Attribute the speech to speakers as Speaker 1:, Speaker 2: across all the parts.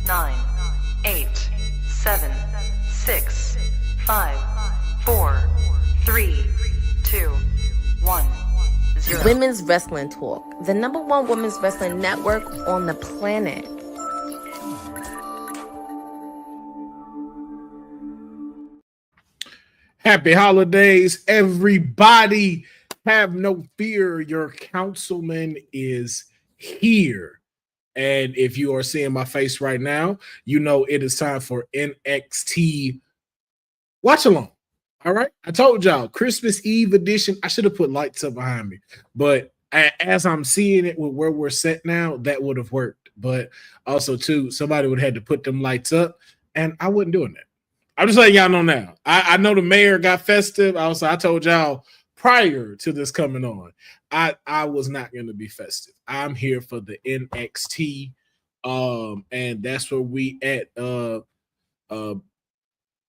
Speaker 1: 9, 8, 7, 6, 5, 4, 3, 2, 1, 0.
Speaker 2: Women's Wrestling Talk, the #1 women's wrestling network on the planet.
Speaker 3: Happy holidays, everybody. Have no fear. Your councilman is here. And if you are seeing my face right now, you know it is time for NXT Watch Along. All right. I told y'all, Christmas Eve edition. I should have put lights up behind me. But as I'm seeing it with where we're set now, that would have worked. But also, too, somebody would have had to put them lights up. And I wasn't doing that. I'm just letting y'all know now. I know the mayor got festive. I told y'all prior to this coming on, I was not going to be festive. I'm here for the NXT, and that's where we at.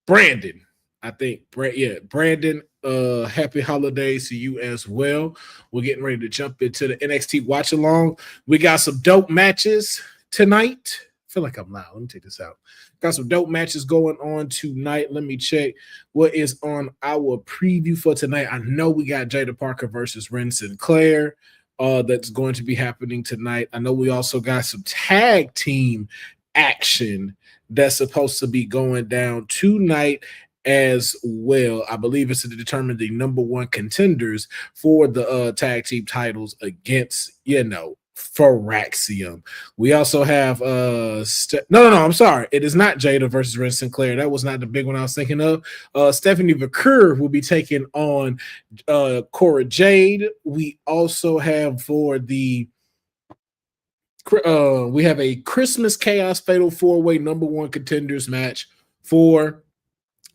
Speaker 3: Brandon, I think. Brandon. Happy holidays to you as well. We're getting ready to jump into the NXT watch along. We got some dope matches tonight. I feel like I'm loud. Let me take this out. Got some dope matches going on tonight. Let me check what is on our preview for tonight. I know we got Jada Parker versus Ren Sinclair. That's going to be happening tonight. I know we also got some tag team action that's supposed to be going down tonight as well. I believe it's to determine the #1 contenders for the tag team titles against, Pharaoh. We also have I'm sorry, it is not Jada versus Ren Sinclair. That was not the big one I was thinking of. Stephanie McCurr will be taking on Cora Jade. We also have for the we have a Christmas Chaos Fatal 4-Way #1 contenders match for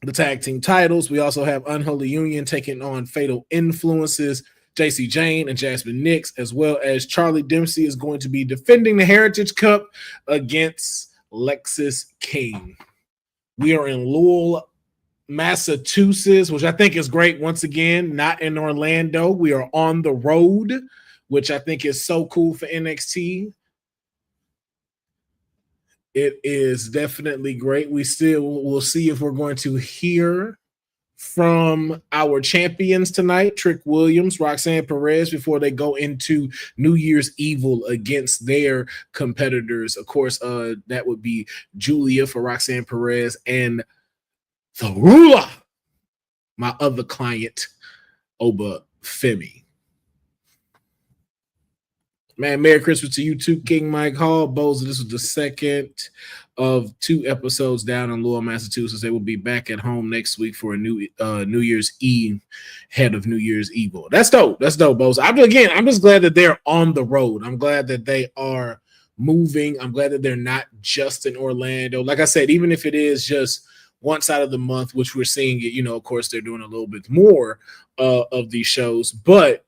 Speaker 3: the tag team titles. We also have Unholy Union taking on Fatal Influences, JC Jane and Jasmine Nix, as well as Charlie Dempsey is going to be defending the Heritage Cup against Lexis King. We are in Lowell, Massachusetts, which I think is great. Once again, not in Orlando. We are on the road, which I think is so cool for NXT. It is definitely great. We still will see if we're going to hear from our champions tonight, Trick Williams, Roxanne Perez, before they go into New Year's Evil against their competitors. Of course, that would be Julia for Roxanne Perez and the ruler, my other client, Oba Femi. Man, Merry Christmas to you too, King Mike Hall. Boza, this was the second of 2 episodes down in Lowell, Massachusetts. They will be back at home next week for a new New Year's Eve, head of New Year's Evil. That's dope. That's dope, Boza. I'm just glad that they're on the road. I'm glad that they are moving. I'm glad that they're not just in Orlando. Like I said, even if it is just one side of the month, which we're seeing it, of course, they're doing a little bit more of these shows, but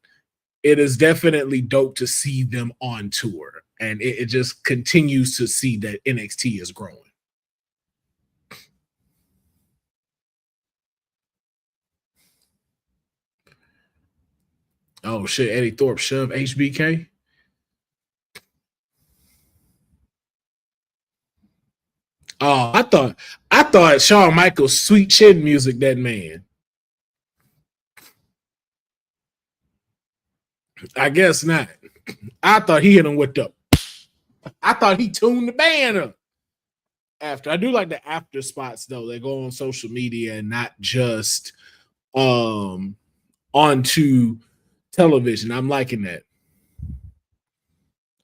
Speaker 3: it is definitely dope to see them on tour, and it just continues to see that NXT is growing. Oh shit! Eddie Thorpe shove HBK. Oh, I thought Shawn Michaels sweet chin music. That man. I guess not. I thought he hit him with the. I thought he tuned the band up. After I do like the after spots though. They go on social media and not just onto television. I'm liking that.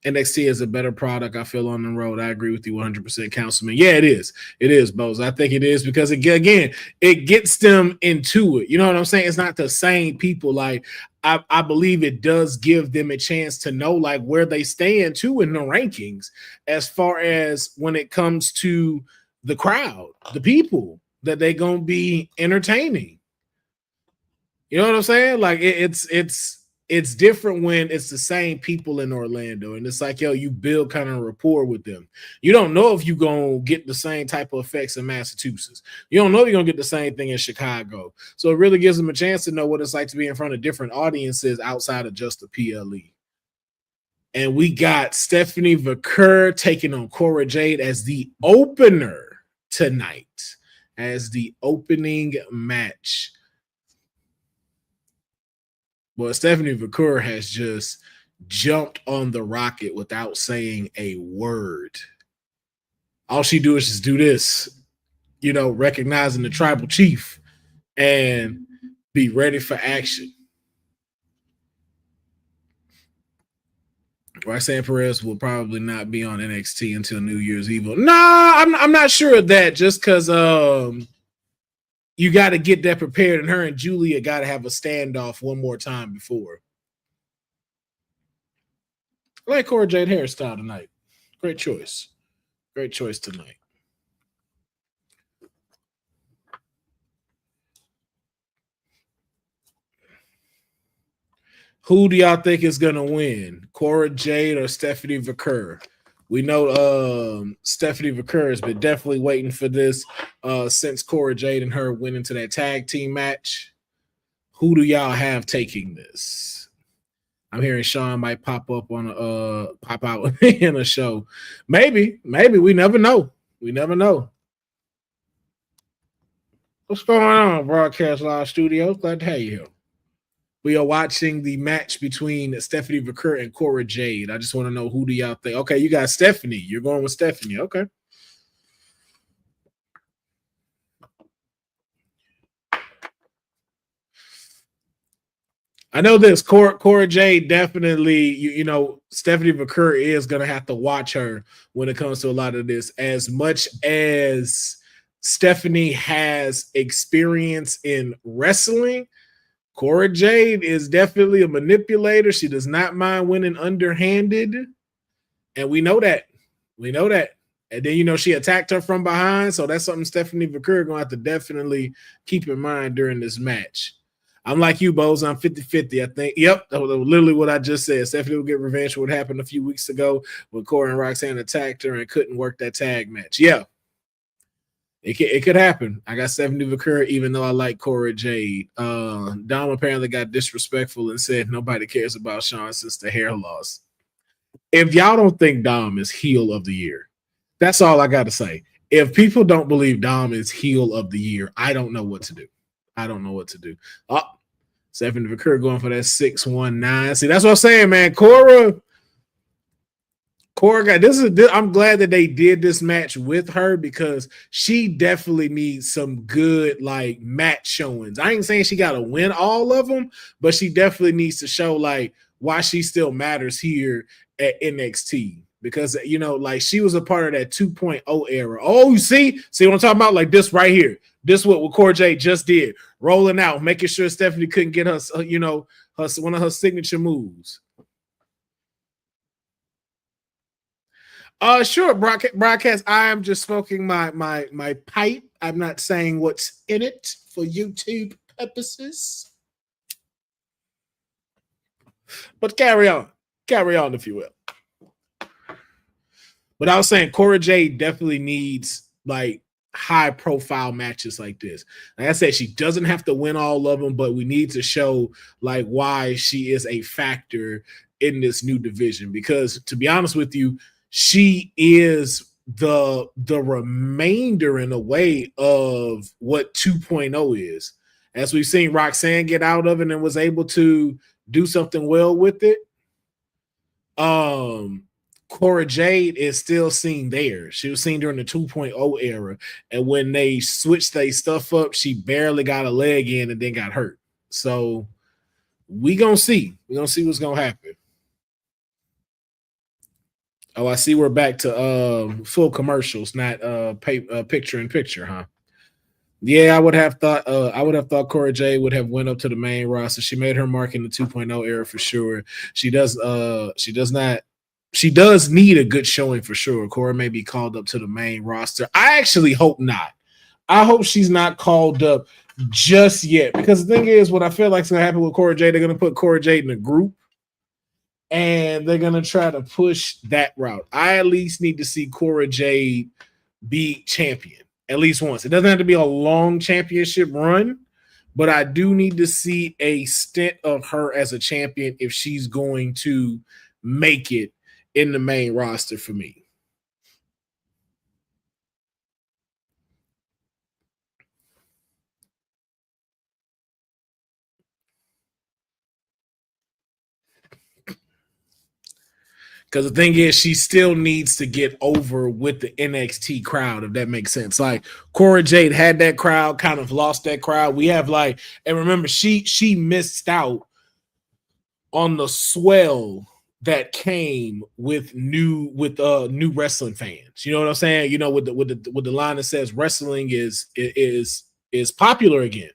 Speaker 3: NXT is a better product, I feel, on the road. I agree with you 100%, Councilman. Yeah, it is. It is, Bose. I think it is because, again, it gets them into it. You know what I'm saying? It's not the same people. Like, I believe it does give them a chance to know, like, where they stand, too, in the rankings as far as when it comes to the crowd, the people that they're going to be entertaining. You know what I'm saying? Like, it's different when it's the same people in Orlando, and it's like, yo, you build kind of rapport with them. You don't know if you're going to get the same type of effects in Massachusetts. You don't know if you're going to get the same thing in Chicago. So it really gives them a chance to know what it's like to be in front of different audiences outside of just the PLE. And we got Stephanie Vaquer taking on Cora Jade as the opener tonight, as the opening match. Well, Stephanie Vaquer has just jumped on the rocket without saying a word. All she do is just do this, recognizing the tribal chief and be ready for action. Roxanne Perez will probably not be on NXT until New Year's Eve. No, I'm not sure of that, just because you got to get that prepared, and her and Julia got to have a standoff one more time before. I like Cora Jade hairstyle tonight. Great choice. Great choice tonight. Who do y'all think is going to win? Cora Jade or Stephanie Vaquer? We know Stephanie Vaquer has been definitely waiting for this since Cora Jade and her went into that tag team match. Who do y'all have taking this? I'm hearing Sean might pop out in a show. Maybe. We never know. What's going on, Broadcast Live Studios? Glad to have you here. We are watching the match between Stephanie Vaquer and Cora Jade. I just want to know, who do y'all think? Okay, you got Stephanie. You're going with Stephanie. Okay. I know this. Cora Jade definitely, Stephanie Vaquer is going to have to watch her when it comes to a lot of this. As much as Stephanie has experience in wrestling, Cora Jade is definitely a manipulator. She does not mind winning underhanded. And we know that. And then, she attacked her from behind. So that's something Stephanie Vaquer going to have to definitely keep in mind during this match. I'm like you, Bose. I'm 50-50, I think. Yep, that was literally what I just said. Stephanie will get revenge for what happened a few weeks ago when Cora and Roxanne attacked her and couldn't work that tag match. Yeah. It could happen. I got Stephanie Vaquer, even though I like Cora Jade. Dom apparently got disrespectful and said nobody cares about Sean since the hair loss. If y'all don't think Dom is heel of the year, that's all I got to say. If people don't believe Dom is heel of the year, I don't know what to do. Oh, Stephanie Vaquer going for that 619. See, that's what I'm saying, man. Cora got this. I'm glad that they did this match with her, because she definitely needs some good match showings. I ain't saying she got to win all of them, but she definitely needs to show why she still matters here at NXT, because she was a part of that 2.0 era. Oh, you see what I'm talking about? This right here. This what Cora Jade just did, rolling out, making sure Stephanie couldn't get her, one of her signature moves. Sure, broadcast. I am just smoking my pipe. I'm not saying what's in it for YouTube purposes. But carry on if you will. But I was saying Cora Jade definitely needs high profile matches like this. Like I said, she doesn't have to win all of them, but we need to show why she is a factor in this new division, because to be honest with you, she is the remainder in a way of what 2.0 is. As we've seen Roxanne get out of it and was able to do something well with it. Cora Jade is still seen there. She was seen during the 2.0 era. And when they switched their stuff up, she barely got a leg in and then got hurt. So we gonna see. We're gonna see what's gonna happen. Oh, I see we're back to full commercials, not picture in picture, huh? Yeah, I would have thought Cora Jade would have went up to the main roster. She made her mark in the 2.0 era for sure. She does need a good showing for sure. Cora may be called up to the main roster. I actually hope not. I hope she's not called up just yet, because the thing is, what I feel like is going to happen with Cora Jade, they're going to put Cora Jade in a group and they're going to try to push that route. I at least need to see Cora Jade be champion at least once. It doesn't have to be a long championship run, but I do need to see a stint of her as a champion if she's going to make it in the main roster for me. Because the thing is, she still needs to get over with the NXT crowd, if that makes sense. Like Cora Jade had that crowd, kind of lost that crowd. We have like, and remember, she missed out on the swell that came with new wrestling fans. You know what I'm saying? You know, with the line that says wrestling is popular again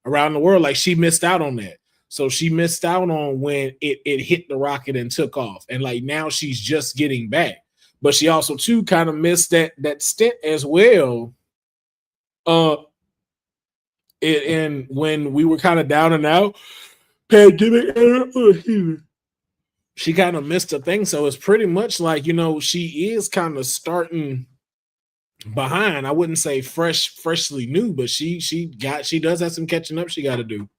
Speaker 3: around the world. Like she missed out on that. So she missed out on when it hit the rocket and took off. And like now she's just getting back. But she also too kind of missed that stint as well. And when we were kind of down and out, pandemic she kind of missed a thing. So it's pretty much like, you know, she is kind of starting behind. I wouldn't say freshly new, but she does have some catching up she got to do.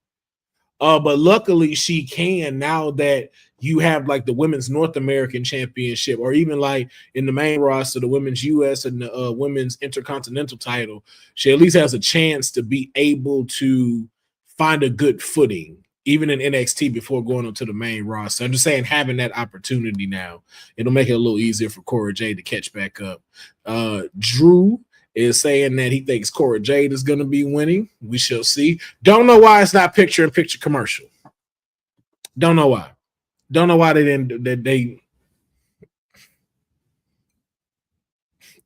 Speaker 3: But luckily she can, now that you have like the women's North American championship, or even like in the main roster, the women's US and the women's intercontinental title, she at least has a chance to be able to find a good footing, even in NXT before going up to the main roster. I'm just saying, having that opportunity now, it'll make it a little easier for Cora Jade to catch back up. Drew is saying that he thinks Cora Jade is going to be winning. We shall see. Don't know why it's not picture-in-picture commercial. Don't know why. Don't know why they didn't.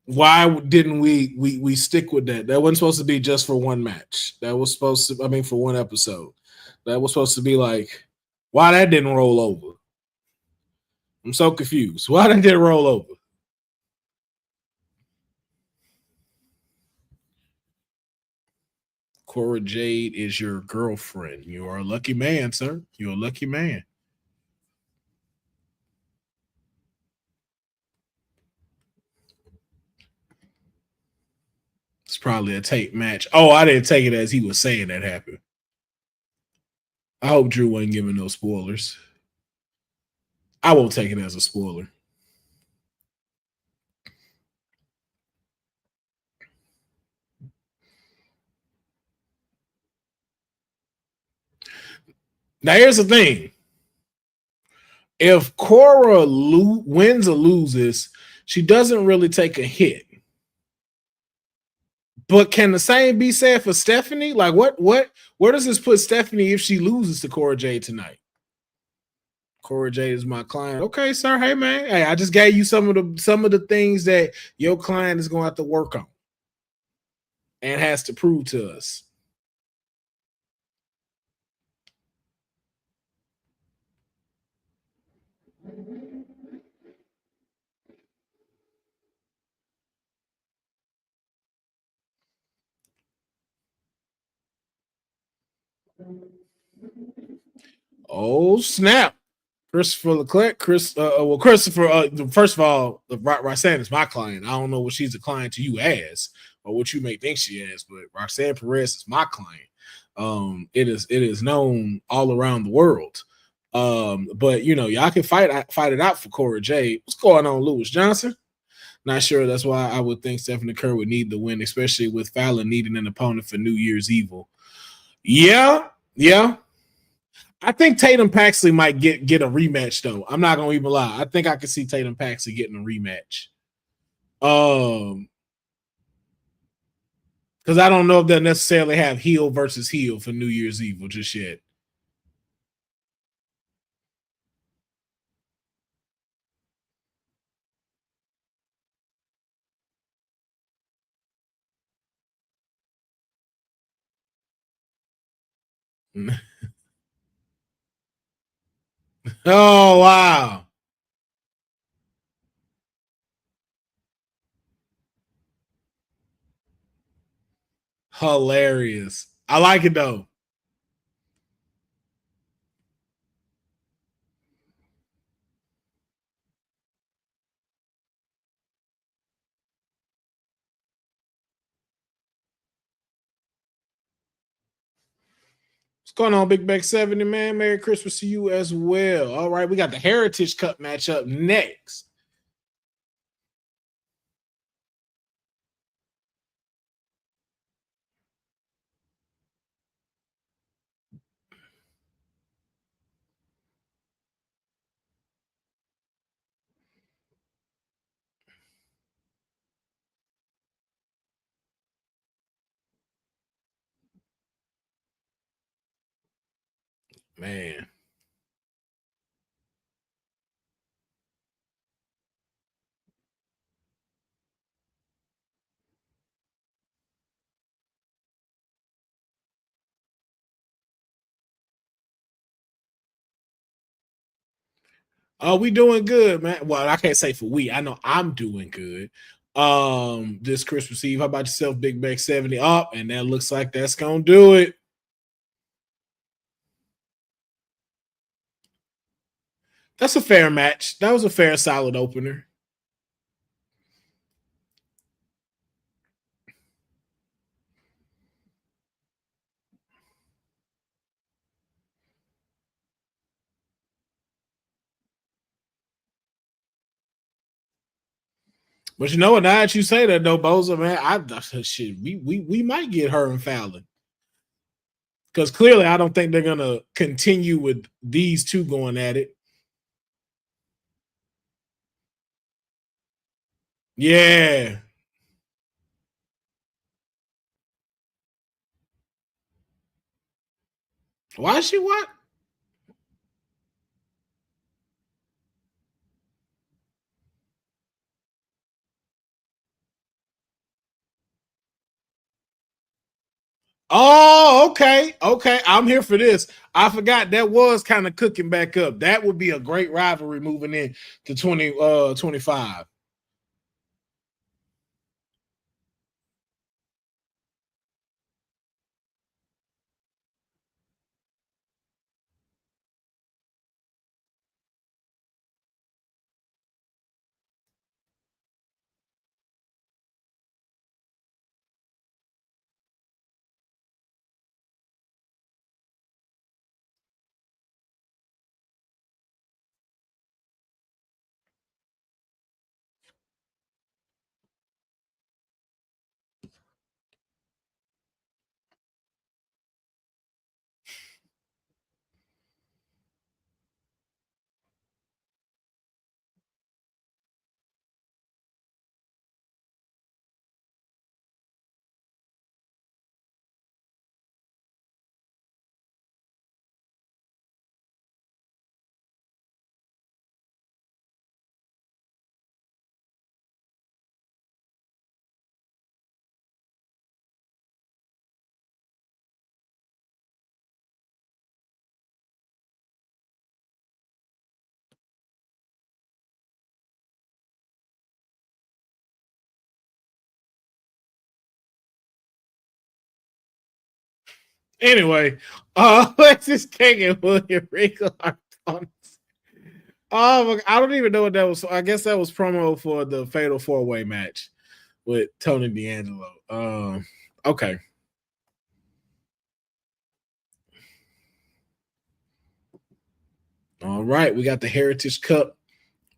Speaker 3: Why didn't we stick with that? That wasn't supposed to be just for one match. That was supposed to, I mean, for one episode. That was supposed to be like, why that didn't roll over? I'm so confused. Why that didn't roll over? Cora Jade is your girlfriend. You are a lucky man, sir. You're a lucky man. It's probably a tape match. Oh, I didn't take it as he was saying that happened. I hope Drew wasn't giving no spoilers. I won't take it as a spoiler. Now, here's the thing. If Cora wins or loses, she doesn't really take a hit. But can the same be said for Stephanie? Like, where does this put Stephanie if she loses to Cora Jade tonight? Cora Jade is my client. Okay, sir. Hey, man. Hey, I just gave you some of the things that your client is going to have to work on and has to prove to us. Oh, snap. Christopher Leclerc, Christopher, first of all, Roxanne is my client. I don't know what she's a client to you as, or what you may think she is, but Roxanne Perez is my client. It is known all around the world. But you know, y'all can fight it out for Cora Jade. What's going on, Lewis Johnson? Not sure. That's why I would think Stephanie Kerr would need the win, especially with Fallon needing an opponent for New Year's Evil. Yeah. I think Tatum Paxley might get a rematch, though. I'm not gonna even lie. I think I can see Tatum Paxley getting a rematch. Because I don't know if they'll necessarily have heel versus heel for New Year's Evil just yet. Oh, wow. Hilarious. I like it, though. What's going on, Big Beck 70, man? Merry Christmas to you as well. All right, we got the Heritage Cup matchup next. Man. We doing good, man. Well, I can't say for we. I know I'm doing good. This Christmas Eve. How about yourself, Big Beck 70 up? And that looks like that's gonna do it. That's a fair match. That was a fair, solid opener. But you know what? Now that you say that, though, Boza, man, shit, we might get her and Fallon. Because clearly I don't think they're gonna continue with these two going at it. Yeah. Why is she what? Oh, okay. Okay. I'm here for this. I forgot that was kind of cooking back up. That would be a great rivalry moving in to 2025. Anyway, let's just kick it, William Regal. Oh, I don't even know what that was. I guess that was promo for the Fatal 4-Way match with Tony D'Angelo. Okay. All right, we got the Heritage Cup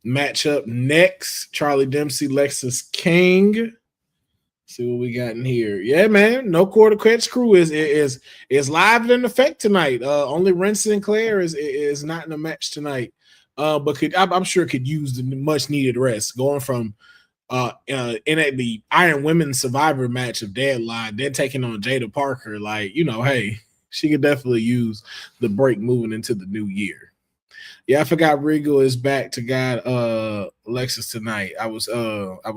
Speaker 3: matchup next. Charlie Dempsey, Lexus King. See what we got in here. Yeah, man. No Quarter Catch crew is live in effect tonight. Only Ren Sinclair is not in the match tonight. But I'm sure could use the much needed rest going from in the Iron Women's Survivor match of Deadline, then taking on Jada Parker. Like, you know, hey, she could definitely use the break moving into the new year. Yeah, I forgot Regal is back to God Lexus tonight. I was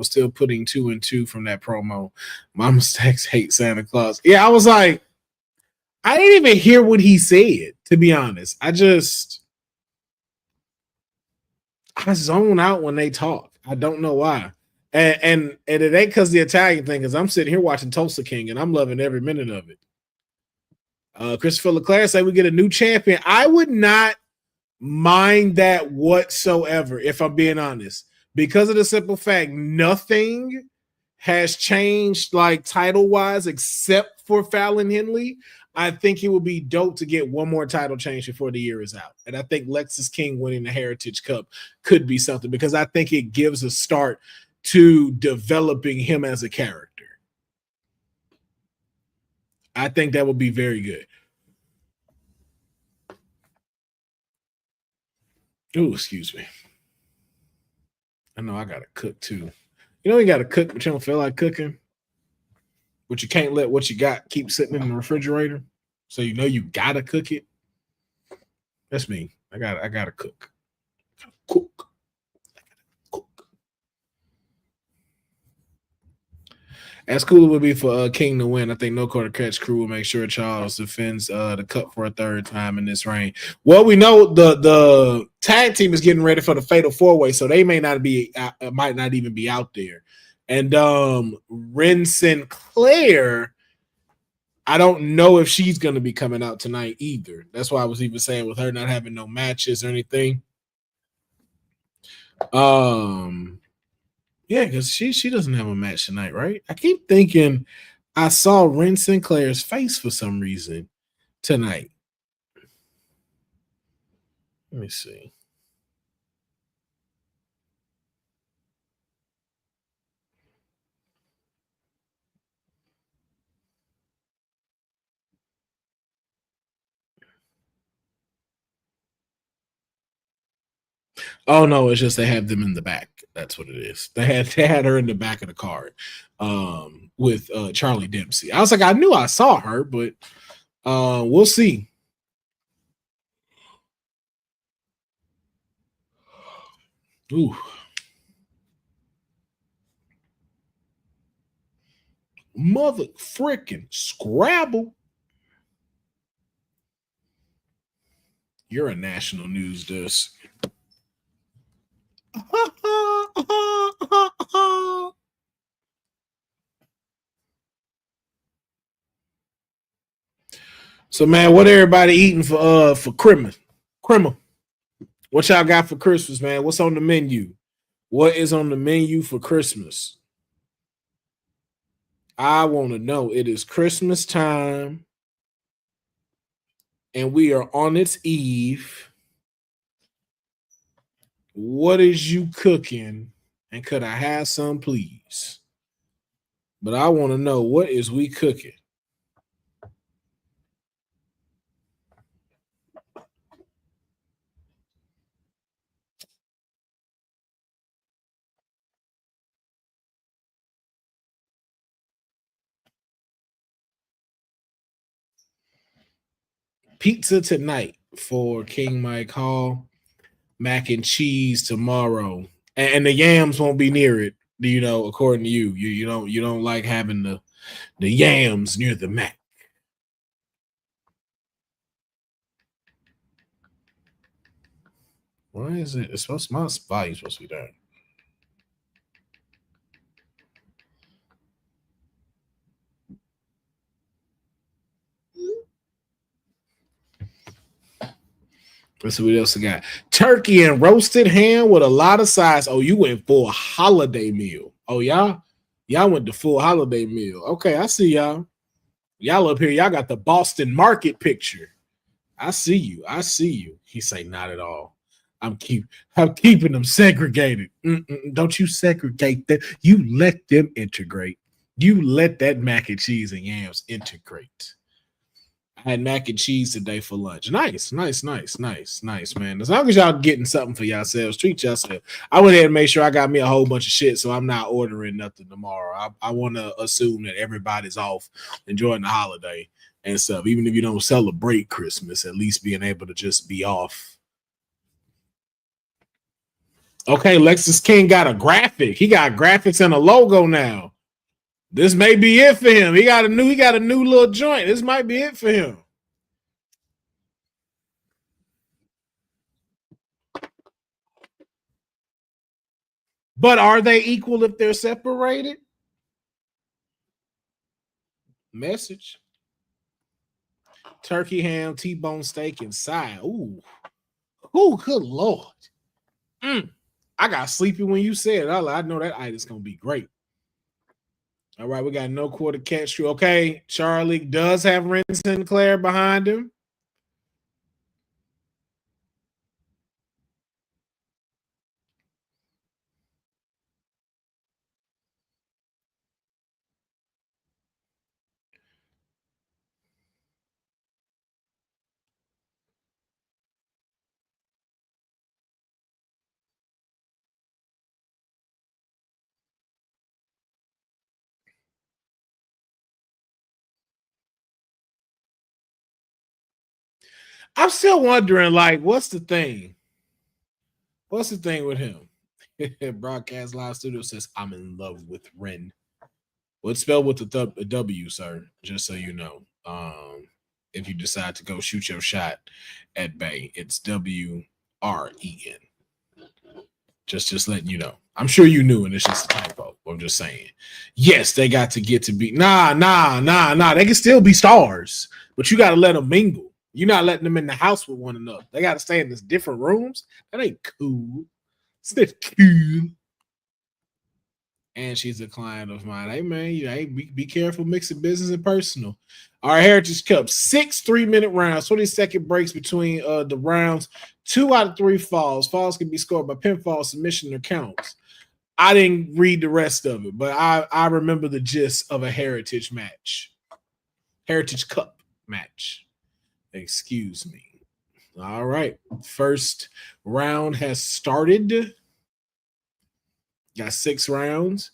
Speaker 3: still putting 2 and 2 from that promo. Mama Stacks hate Santa Claus. Yeah, I was like, I didn't even hear what he said, to be honest. I zone out when they talk. I don't know why. And it ain't because the Italian thing, because I'm sitting here watching Tulsa King and I'm loving every minute of it. Christopher Leclerc said we get a new champion. I would not mind that whatsoever, if I'm being honest, because of the simple fact nothing has changed like title wise, except for Fallon Henley, I think it would be dope to get one more title change before the year is out. And I think Lexis King winning the Heritage Cup could be something, because I think it gives a start to developing him as a character. I think that would be very good. Oh, excuse me. I know I got to cook too. You know, you got to cook, but you don't feel like cooking. But you can't let what you got keep sitting in the refrigerator. So you know you got to cook it. That's me. I got to cook. Cook. As cool it would be for King to win, I think No Quarter Catch crew will make sure Charles defends the cup for a third time in this reign. Well, we know the tag team is getting ready for the Fatal 4-Way, so they might not even be out there. And Ren Sinclair, I don't know if she's going to be coming out tonight either. That's why I was even saying with her not having no matches or anything. Yeah, because she doesn't have a match tonight, right? I keep thinking I saw Ren Sinclair's face for some reason tonight. Let me see. Oh no, it's just they have them in the back. That's what it is. They had her in the back of the card with Charlie Dempsey. I was like, I knew I saw her, but we'll see. Ooh. Mother freaking Scrabble. You're a national news desk. So man, what everybody eating for Christmas? What y'all got for Christmas, man? What's on the menu? What is on the menu for Christmas? I want to know. It is Christmas time, and we are on its eve. What is you cooking? And could I have some, please? But I want to know, what is we cooking? Pizza tonight for King Mike Hall. Mac and cheese tomorrow. And the yams won't be near it. You know, according to you. You don't like having the yams near the mac. Why is it? It's supposed my volume's supposed to be down. Let's see what else I got. Turkey and roasted ham with a lot of sides. Oh, you went for a holiday meal. Oh, y'all went to full holiday meal. Okay, I see y'all. Y'all up here, y'all got the Boston market picture. I see you. He say, not at all. I'm keeping them segregated. Don't you segregate them. You let them integrate. You let that mac and cheese and yams integrate. I had mac and cheese today for lunch. Nice, man. As long as y'all getting something for yourselves, treat yourself. I went ahead and make sure I got me a whole bunch of shit, so I'm not ordering nothing tomorrow. I want to assume that everybody's off enjoying the holiday and stuff. Even if you don't celebrate Christmas, at least being able to just be off. Okay, Lexis King got a graphic. He got graphics and a logo now. This may be it for him. He got a new little joint. This might be it for him. But are they equal if they're separated? Message. Turkey ham, T-bone steak, and side. Ooh, good Lord. I got sleepy when you said it. I know that item's gonna be great. All right, we got no quarter catch. Okay, Charlie does have Ren Sinclair behind him. I'm still wondering, like, what's the thing? What's the thing with him? Broadcast Live Studio says, I'm in love with Ren. Well, it's spelled with a W, sir, just so you know. If you decide to go shoot your shot at Bay, it's WREN. Just letting you know. I'm sure you knew, and it's just a typo. I'm just saying. Yes, they got to get to be. Nah. They can still be stars, but you got to let them mingle. You're not letting them in the house with one another. They got to stay in this different rooms. That ain't cool. It's not cool. And she's a client of mine. Hey, man, be careful mixing business and personal. Our Heritage Cup, 6 3-minute rounds, 20-second breaks between the rounds. 2 out of 3 falls. Falls can be scored by pinfall, submission, or counts. I didn't read the rest of it, but I remember the gist of a Heritage match. Heritage Cup match. Excuse me. All right. First round has started. Got 6 rounds.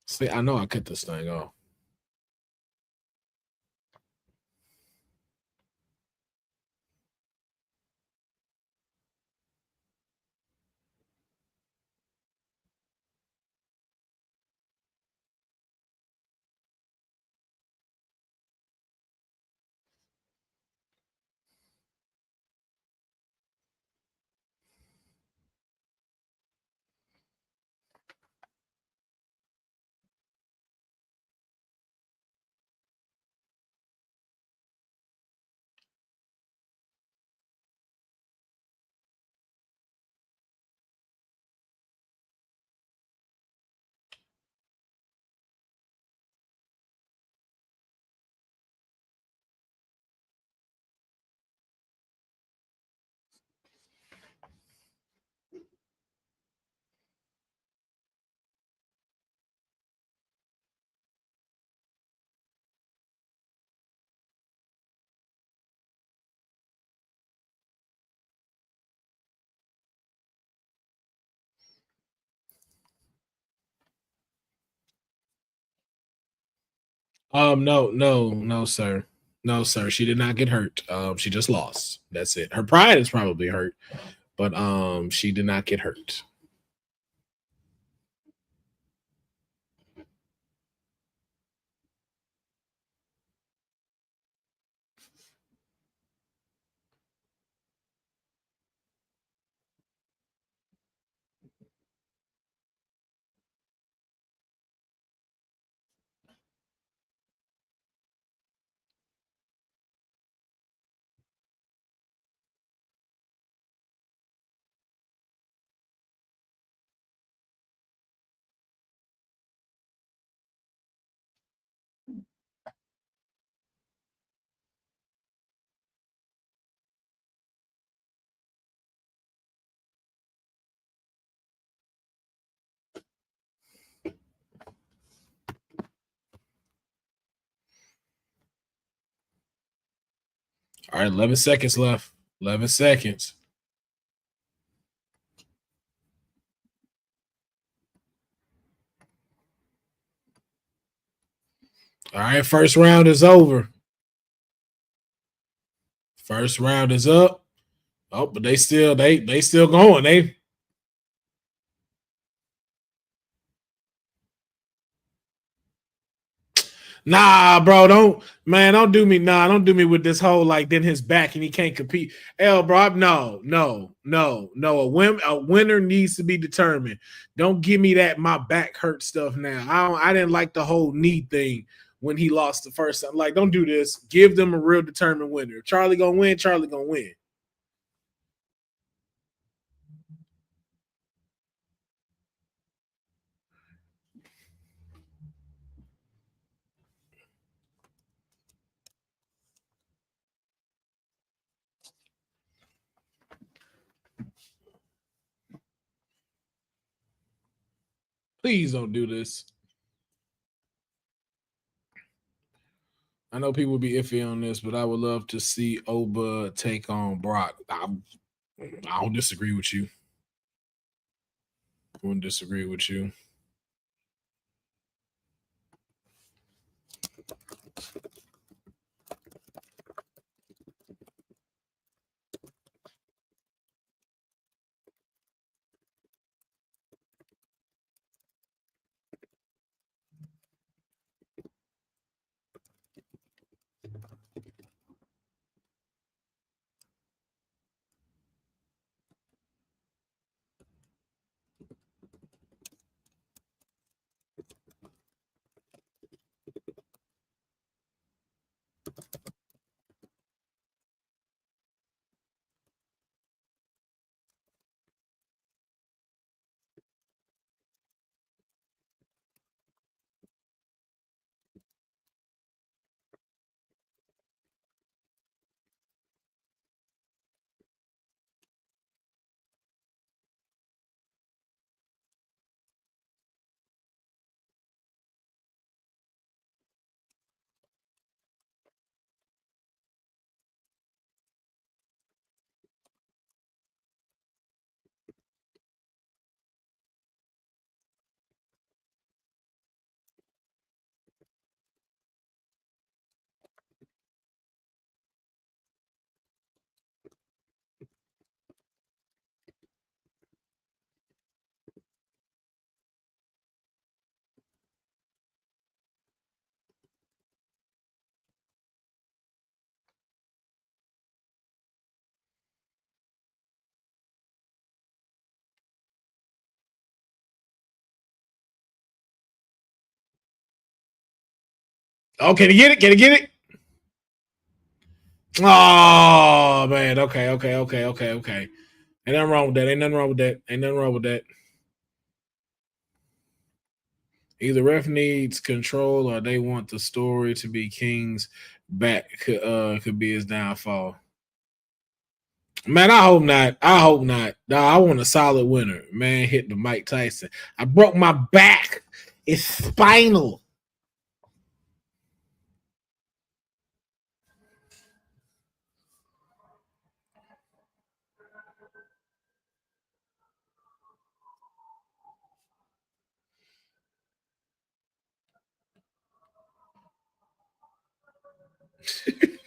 Speaker 3: See, I know I cut this thing off. No, sir. No, sir. She did not get hurt. She just lost. That's it. Her pride is probably hurt, but she did not get hurt. All right, 11 seconds left. 11 seconds. All right, first round is over. First round is up. Oh, but they still going. Nah, bro, don't do me. Nah, don't do me with this whole like then his back and he can't compete. L, bro, no. A winner needs to be determined. Don't give me that my back hurt stuff now. I didn't like the whole knee thing when he lost the first time. Like, don't do this. Give them a real determined winner. If Charlie gonna win, Charlie gonna win. Please don't do this. I know people be iffy on this, but I would love to see Oba take on Brock. I don't disagree with you. I wouldn't disagree with you. Oh, can he get it? Can he get it? Oh man. Okay. Ain't nothing wrong with that. Ain't nothing wrong with that. Either ref needs control or they want the story to be King's back could be his downfall. Man, I hope not. I hope not. I want a solid winner. Man, hit the Mike Tyson. I broke my back. It's spinal.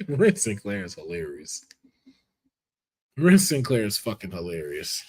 Speaker 3: Ren Sinclair is hilarious. Ren Sinclair is fucking hilarious.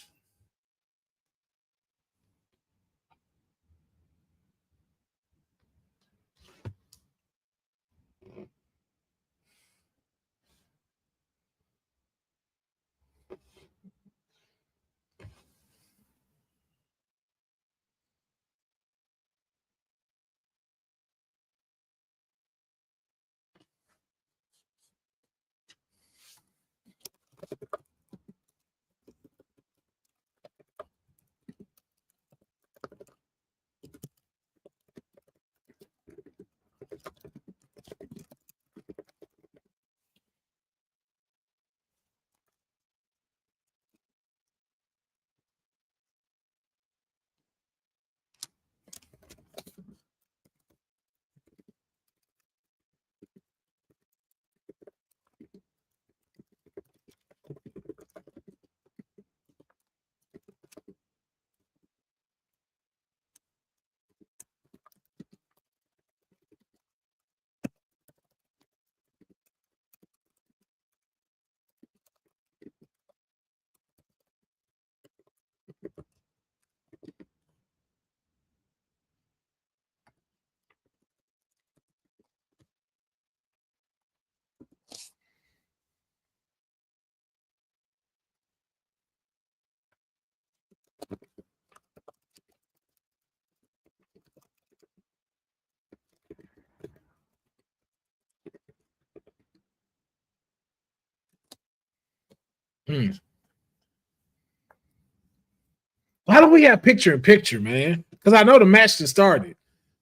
Speaker 3: Why don't we have picture in picture, man? Because I know the match just started.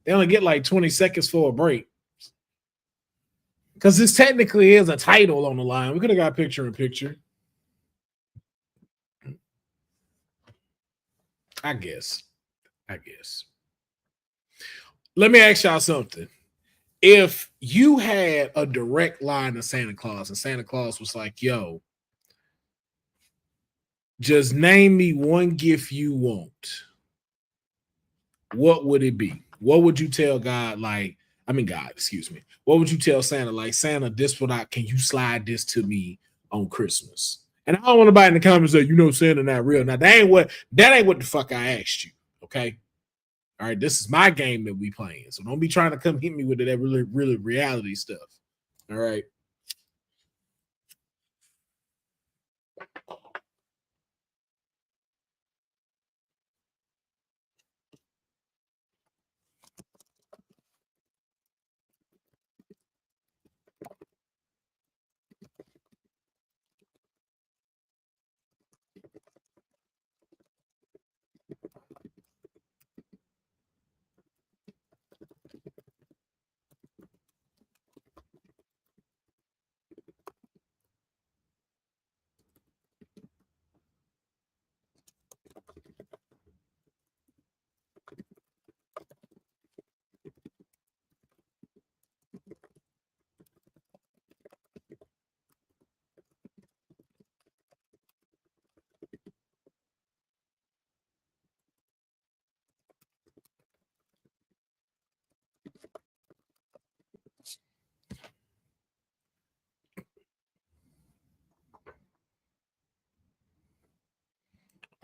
Speaker 3: They only get like 20 seconds for a break. Because this technically is a title on the line. We could have got picture in picture. I guess. Let me ask y'all something. If you had a direct line to Santa Claus and Santa Claus was like, yo, just name me one gift you want, what would it be? What would you tell God? What would you tell Santa? Like, Santa, this what can you slide this to me on Christmas? And I don't want anybody in the comments say, Santa not real. Now that ain't what the fuck I asked you. Okay. All right, this is my game that we playing. So don't be trying to come hit me with that really reality stuff. All right.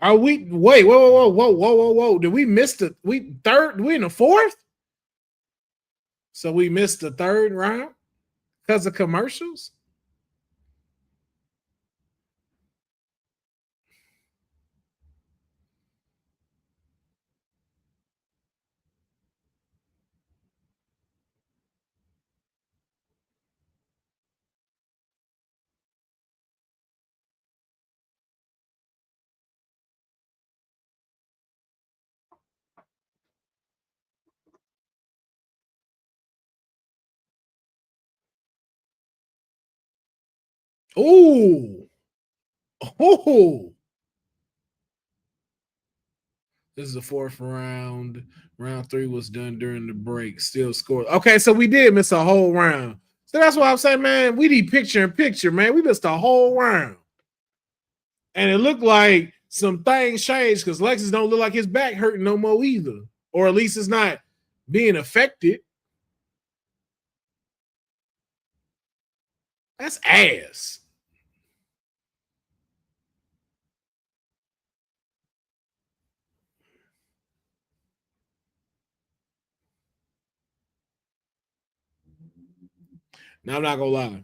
Speaker 3: Are we whoa. Did we miss we in the fourth? So we missed the third round because of commercials? Oh. This is the fourth round. Round 3 was done during the break. Still scored. Okay, so we did miss a whole round. So that's why I'm saying, man, we need picture in picture, man. We missed a whole round. And it looked like some things changed because Lexus don't look like his back hurting no more either. Or at least it's not being affected. That's ass. Now, I'm not going to lie.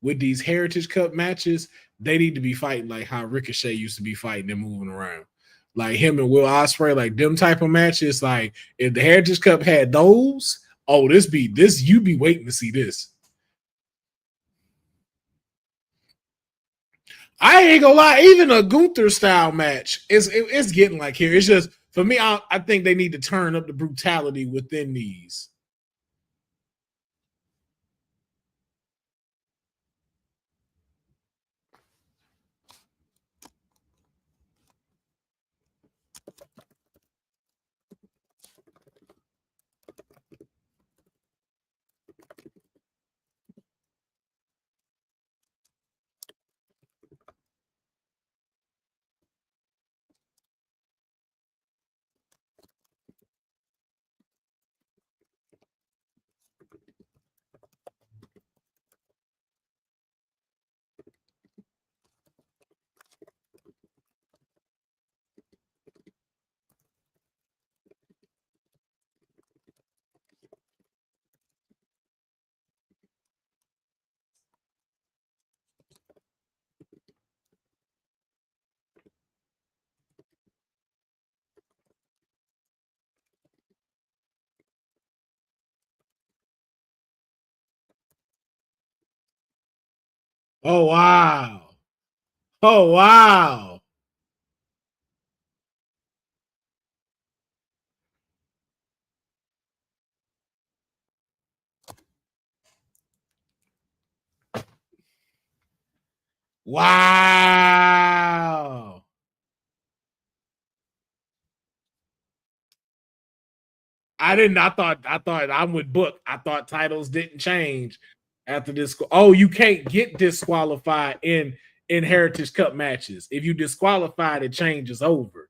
Speaker 3: With these Heritage Cup matches, they need to be fighting like how Ricochet used to be fighting and moving around. Like him and Will Ospreay, like them type of matches. Like if the Heritage Cup had those, you be waiting to see this. I ain't gonna lie, even a Gunther style match it's getting like here. It's just for me, I think they need to turn up the brutality within these. Oh wow. Oh, wow. Wow. I thought I'm with Book. I thought titles didn't change after this. Oh, you can't get disqualified in Heritage Cup matches. If you disqualified, it changes over.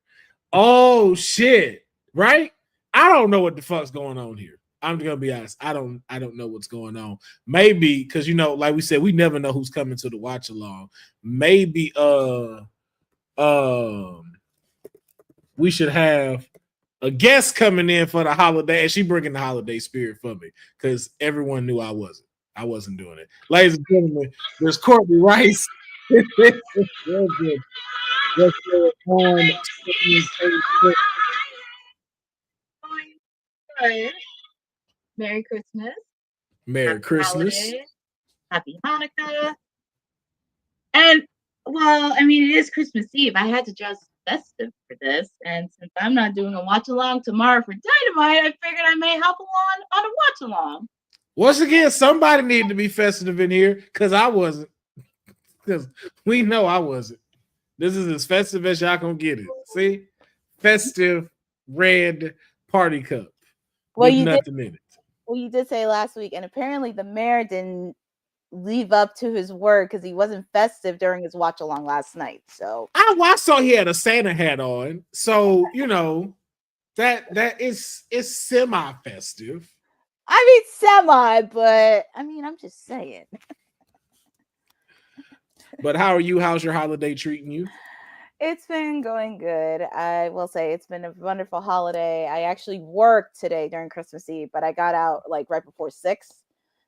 Speaker 3: Oh shit. Right? I don't know what the fuck's going on here. I'm gonna be honest. I don't know what's going on. Maybe because like we said, we never know who's coming to the watch along. Maybe we should have a guest coming in for the holiday, and she bringing the holiday spirit for me because everyone knew I wasn't doing it. Ladies and gentlemen, there's Courtney Rice.
Speaker 4: Merry Christmas.
Speaker 3: Merry
Speaker 4: Happy
Speaker 3: Christmas.
Speaker 4: holidays. Happy Hanukkah. And well, I mean, it is Christmas Eve. I had to dress festive for this, and since I'm not doing a watch along tomorrow for Dynamite, I figured I may hop along on a watch along.
Speaker 3: Once again, somebody needed to be festive in here because I wasn't. Because we know I wasn't. This is as festive as y'all gonna get it. See, festive red party cup with nothing in it.
Speaker 5: Well, you did say last week, and apparently the mayor didn't live up to his word because he wasn't festive during his watch along last night. So
Speaker 3: I saw he had a Santa hat on, so that is semi festive.
Speaker 5: I mean semi, but I mean I'm just saying.
Speaker 3: But how are you? How's your holiday treating you?
Speaker 5: It's been going good. I will say it's been a wonderful holiday. I actually worked today during Christmas Eve, but I got out like right before 6.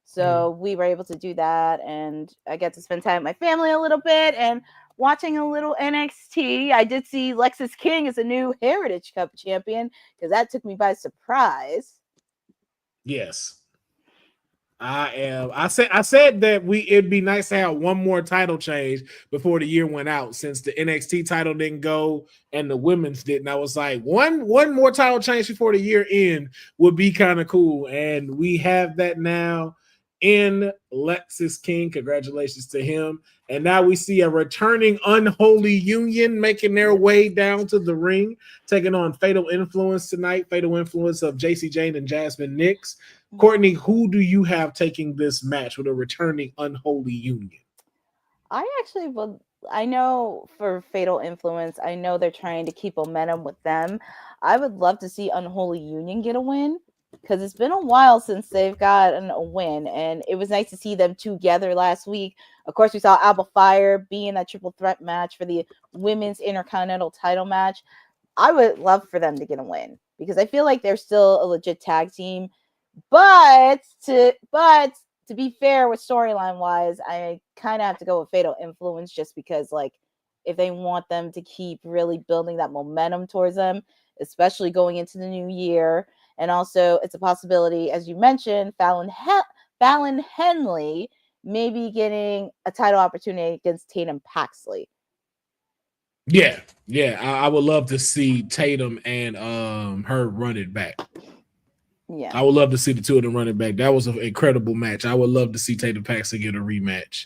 Speaker 5: So we were able to do that, and I get to spend time with my family a little bit and watching a little NXT. I did see Lexis King as a new Heritage Cup champion because that took me by surprise.
Speaker 3: Yes. I said that it'd be nice to have one more title change before the year went out, since the NXT title didn't go and the women's didn't. I was like, one more title change before the year end would be kind of cool, and we have that now in Lexis King. Congratulations to him. And now we see a returning Unholy Union making their way down to the ring, taking on Fatal Influence tonight. Fatal Influence of JC Jane and Jasmine Nix. Courtney, who do you have taking this match with a returning Unholy Union?
Speaker 5: I know for Fatal Influence, I know they're trying to keep momentum with them. I would love to see Unholy Union get a win because it's been a while since they've gotten a win, and it was nice to see them together last week. Of course, we saw Alba Fire be in that triple threat match for the women's Intercontinental title match. I would love for them to get a win because I feel like they're still a legit tag team. But to be fair with storyline wise, I kind of have to go with Fatal Influence just because, like, if they want them to keep really building that momentum towards them, especially going into the new year. And also, it's a possibility, as you mentioned, Fallon Henley maybe getting a title opportunity against Tatum Paxley.
Speaker 3: Yeah. I would love to see Tatum and her run it back.
Speaker 5: Yeah,
Speaker 3: I would love to see the two of them running back. That was an incredible match. I would love to see Tatum Paxley get a rematch.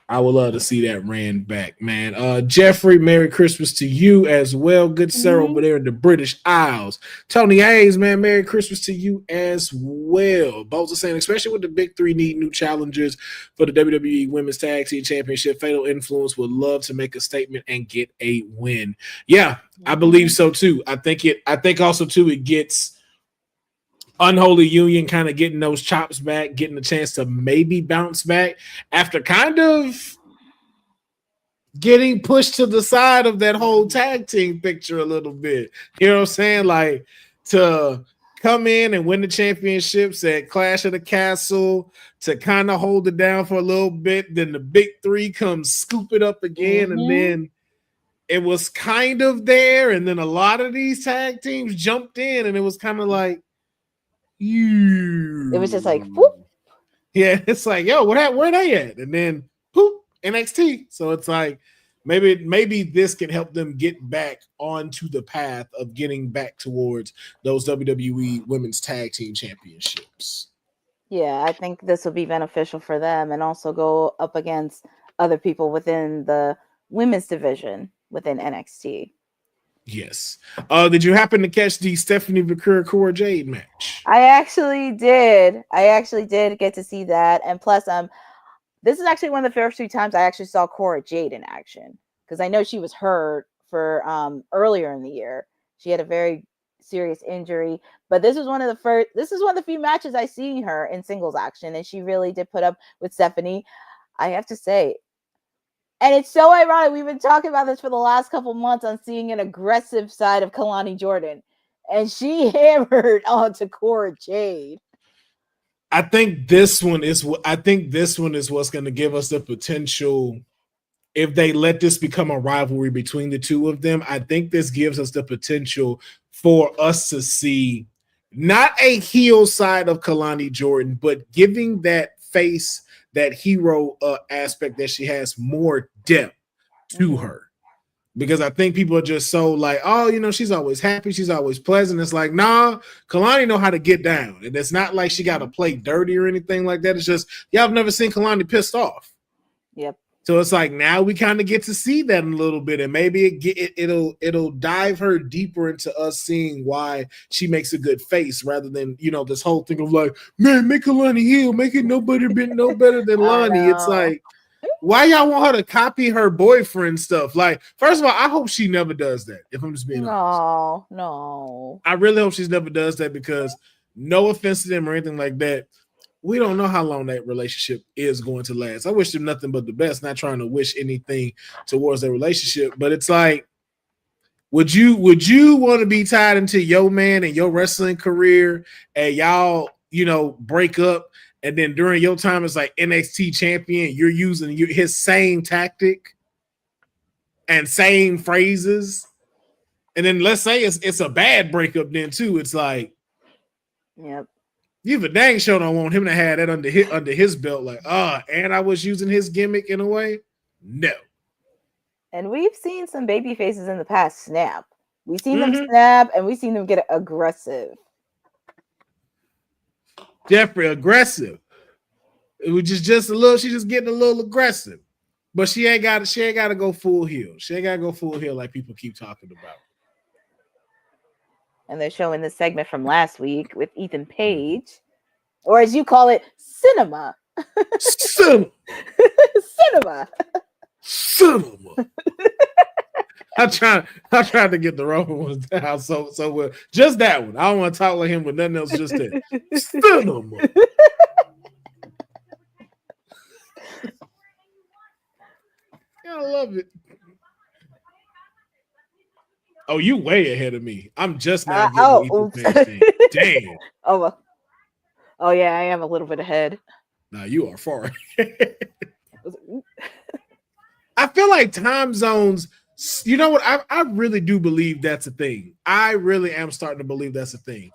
Speaker 3: I would love to see that ran back, man. Jeffrey, Merry Christmas to you as well. Good sir over there in the British Isles. Tony Hayes, man, Merry Christmas to you as well. Both are saying, especially with the big three need new challengers for the WWE Women's Tag Team Championship, Fatal Influence would love to make a statement and get a win. Yeah, I believe so too. I think also too it gets Unholy Union kind of getting those chops back, getting a chance to maybe bounce back after kind of getting pushed to the side of that whole tag team picture a little bit. You know what I'm saying? Like, to come in and win the championships at Clash of the Castle, to kind of hold it down for a little bit, then the big three comes scoop it up again, and then it was kind of there, and then a lot of these tag teams jumped in, and it was kind of like,
Speaker 5: it was just like, whoop.
Speaker 3: Yeah, it's like, yo, where they at? And then poop, NXT. So it's like maybe this can help them get back onto the path of getting back towards those WWE Women's Tag Team Championships.
Speaker 5: Yeah, I think this will be beneficial for them and also go up against other people within the women's division within NXT.
Speaker 3: Yes. Did you happen to catch the Stephanie Vaquer Cora Jade match?
Speaker 5: I actually did. Get to see that. And plus, this is actually one of the first few times I actually saw Cora Jade in action, because I know she was hurt for earlier in the year. She had a very serious injury, but this is one of the few matches I seen her in singles action, and she really did put up with Stephanie, I have to say. And it's so ironic. We've been talking about this for the last couple months on seeing an aggressive side of Kalani Jordan, and she hammered onto Cora Jade.
Speaker 3: I think this one is what's going to give us the potential. If they let this become a rivalry between the two of them, I think this gives us the potential for us to see not a heel side of Kalani Jordan, but giving that face, that hero aspect that she has, more depth to her. Because I think people are just so like, oh, you know, she's always happy, she's always pleasant. It's like, nah, Kalani know how to get down. And it's not like she got to play dirty or anything like that. It's just, y'all have never seen Kalani pissed off.
Speaker 5: Yep.
Speaker 3: So it's like now we kind of get to see that a little bit, and maybe it'll dive her deeper into us seeing why she makes a good face, rather than, you know, this whole thing of like, man, make Kalani heel, make it no better than Lonnie. It's like, why y'all want her to copy her boyfriend stuff? Like, first of all, I hope she never does that. If I'm just being honest,
Speaker 5: no,
Speaker 3: I really hope she never does that, because no offense to them or anything like that, we don't know how long that relationship is going to last. I wish them nothing but the best, not trying to wish anything towards their relationship. But it's like, would you want to be tied into your man and your wrestling career, and y'all, you know, break up, and then during your time as like NXT champion, you're using his same tactic and same phrases, and then let's say it's a bad breakup then too. It's like,
Speaker 5: yep.
Speaker 3: You for dang sure don't want him to have that under his belt, like, and I was using his gimmick in a way. No. And
Speaker 5: we've seen some baby faces in the past snap. We've seen them snap, and we've seen them get aggressive.
Speaker 3: Definitely aggressive. It was just a little. She's just getting a little aggressive, but she ain't got to go full heel. She ain't got to go full heel like people keep talking about.
Speaker 5: And they're showing this segment from last week with Ethan Page, or as you call it, cinema.
Speaker 3: Cinema. I tried to get the Roman ones down, so well, just that one. I don't want to talk like him with nothing else. Just that cinema. I love it. Oh, you way ahead of me. I'm just now getting Ethan Page. Damn.
Speaker 5: Oh yeah, I am a little bit ahead.
Speaker 3: Nah, you are far ahead. I feel like time zones, you know what? I really do believe that's a thing. I really am starting to believe that's a thing.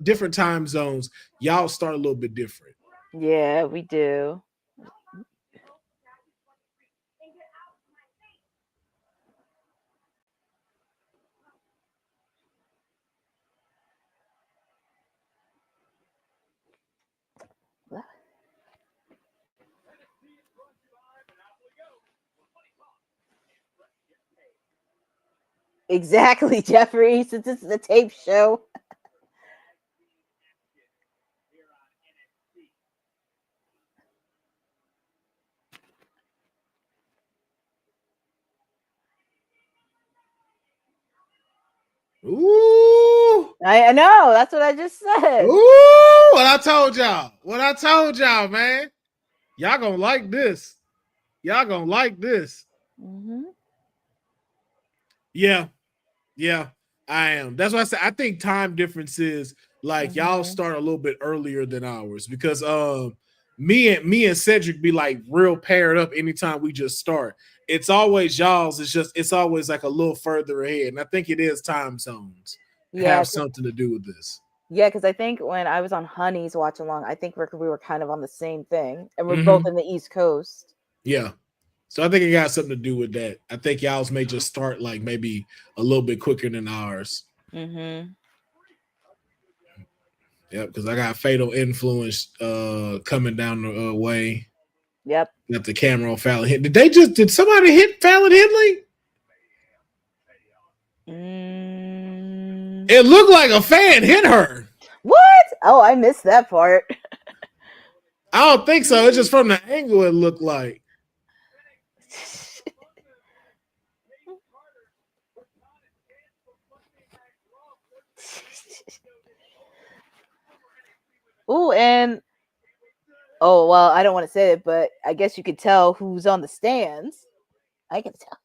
Speaker 3: Different time zones, y'all start a little bit different.
Speaker 5: Yeah, we do. Exactly, Jeffrey, since this is a tape show.
Speaker 3: Ooh.
Speaker 5: I know. That's what I just said.
Speaker 3: Ooh, what I told y'all, man. Y'all gonna like this.
Speaker 5: Mm-hmm.
Speaker 3: Yeah, I am. That's why I said I think time differences, like y'all start a little bit earlier than ours, because me and Cedric be like real paired up anytime we just start. It's always y'all's. It's always like a little further ahead, and I think it is time zones have something to do with this.
Speaker 5: Yeah, because I think when I was on Honey's watch along, I think we were kind of on the same thing, and we're
Speaker 3: Mhm.
Speaker 5: both in the East Coast.
Speaker 3: Yeah. So I think it got something to do with that. I think y'all's may just start like maybe a little bit quicker than ours.
Speaker 5: Mm-hmm.
Speaker 3: Yep, because I got Fatal Influence coming down the way.
Speaker 5: Yep.
Speaker 3: Got the camera on Fallon Henley. Did somebody hit Fallon Henley? It looked like a fan hit her.
Speaker 5: What? Oh, I missed that part.
Speaker 3: I don't think so. It's just from the angle it looked like.
Speaker 5: Ooh, and well, I don't want to say it, but I guess you could tell who's on the stands. I can tell.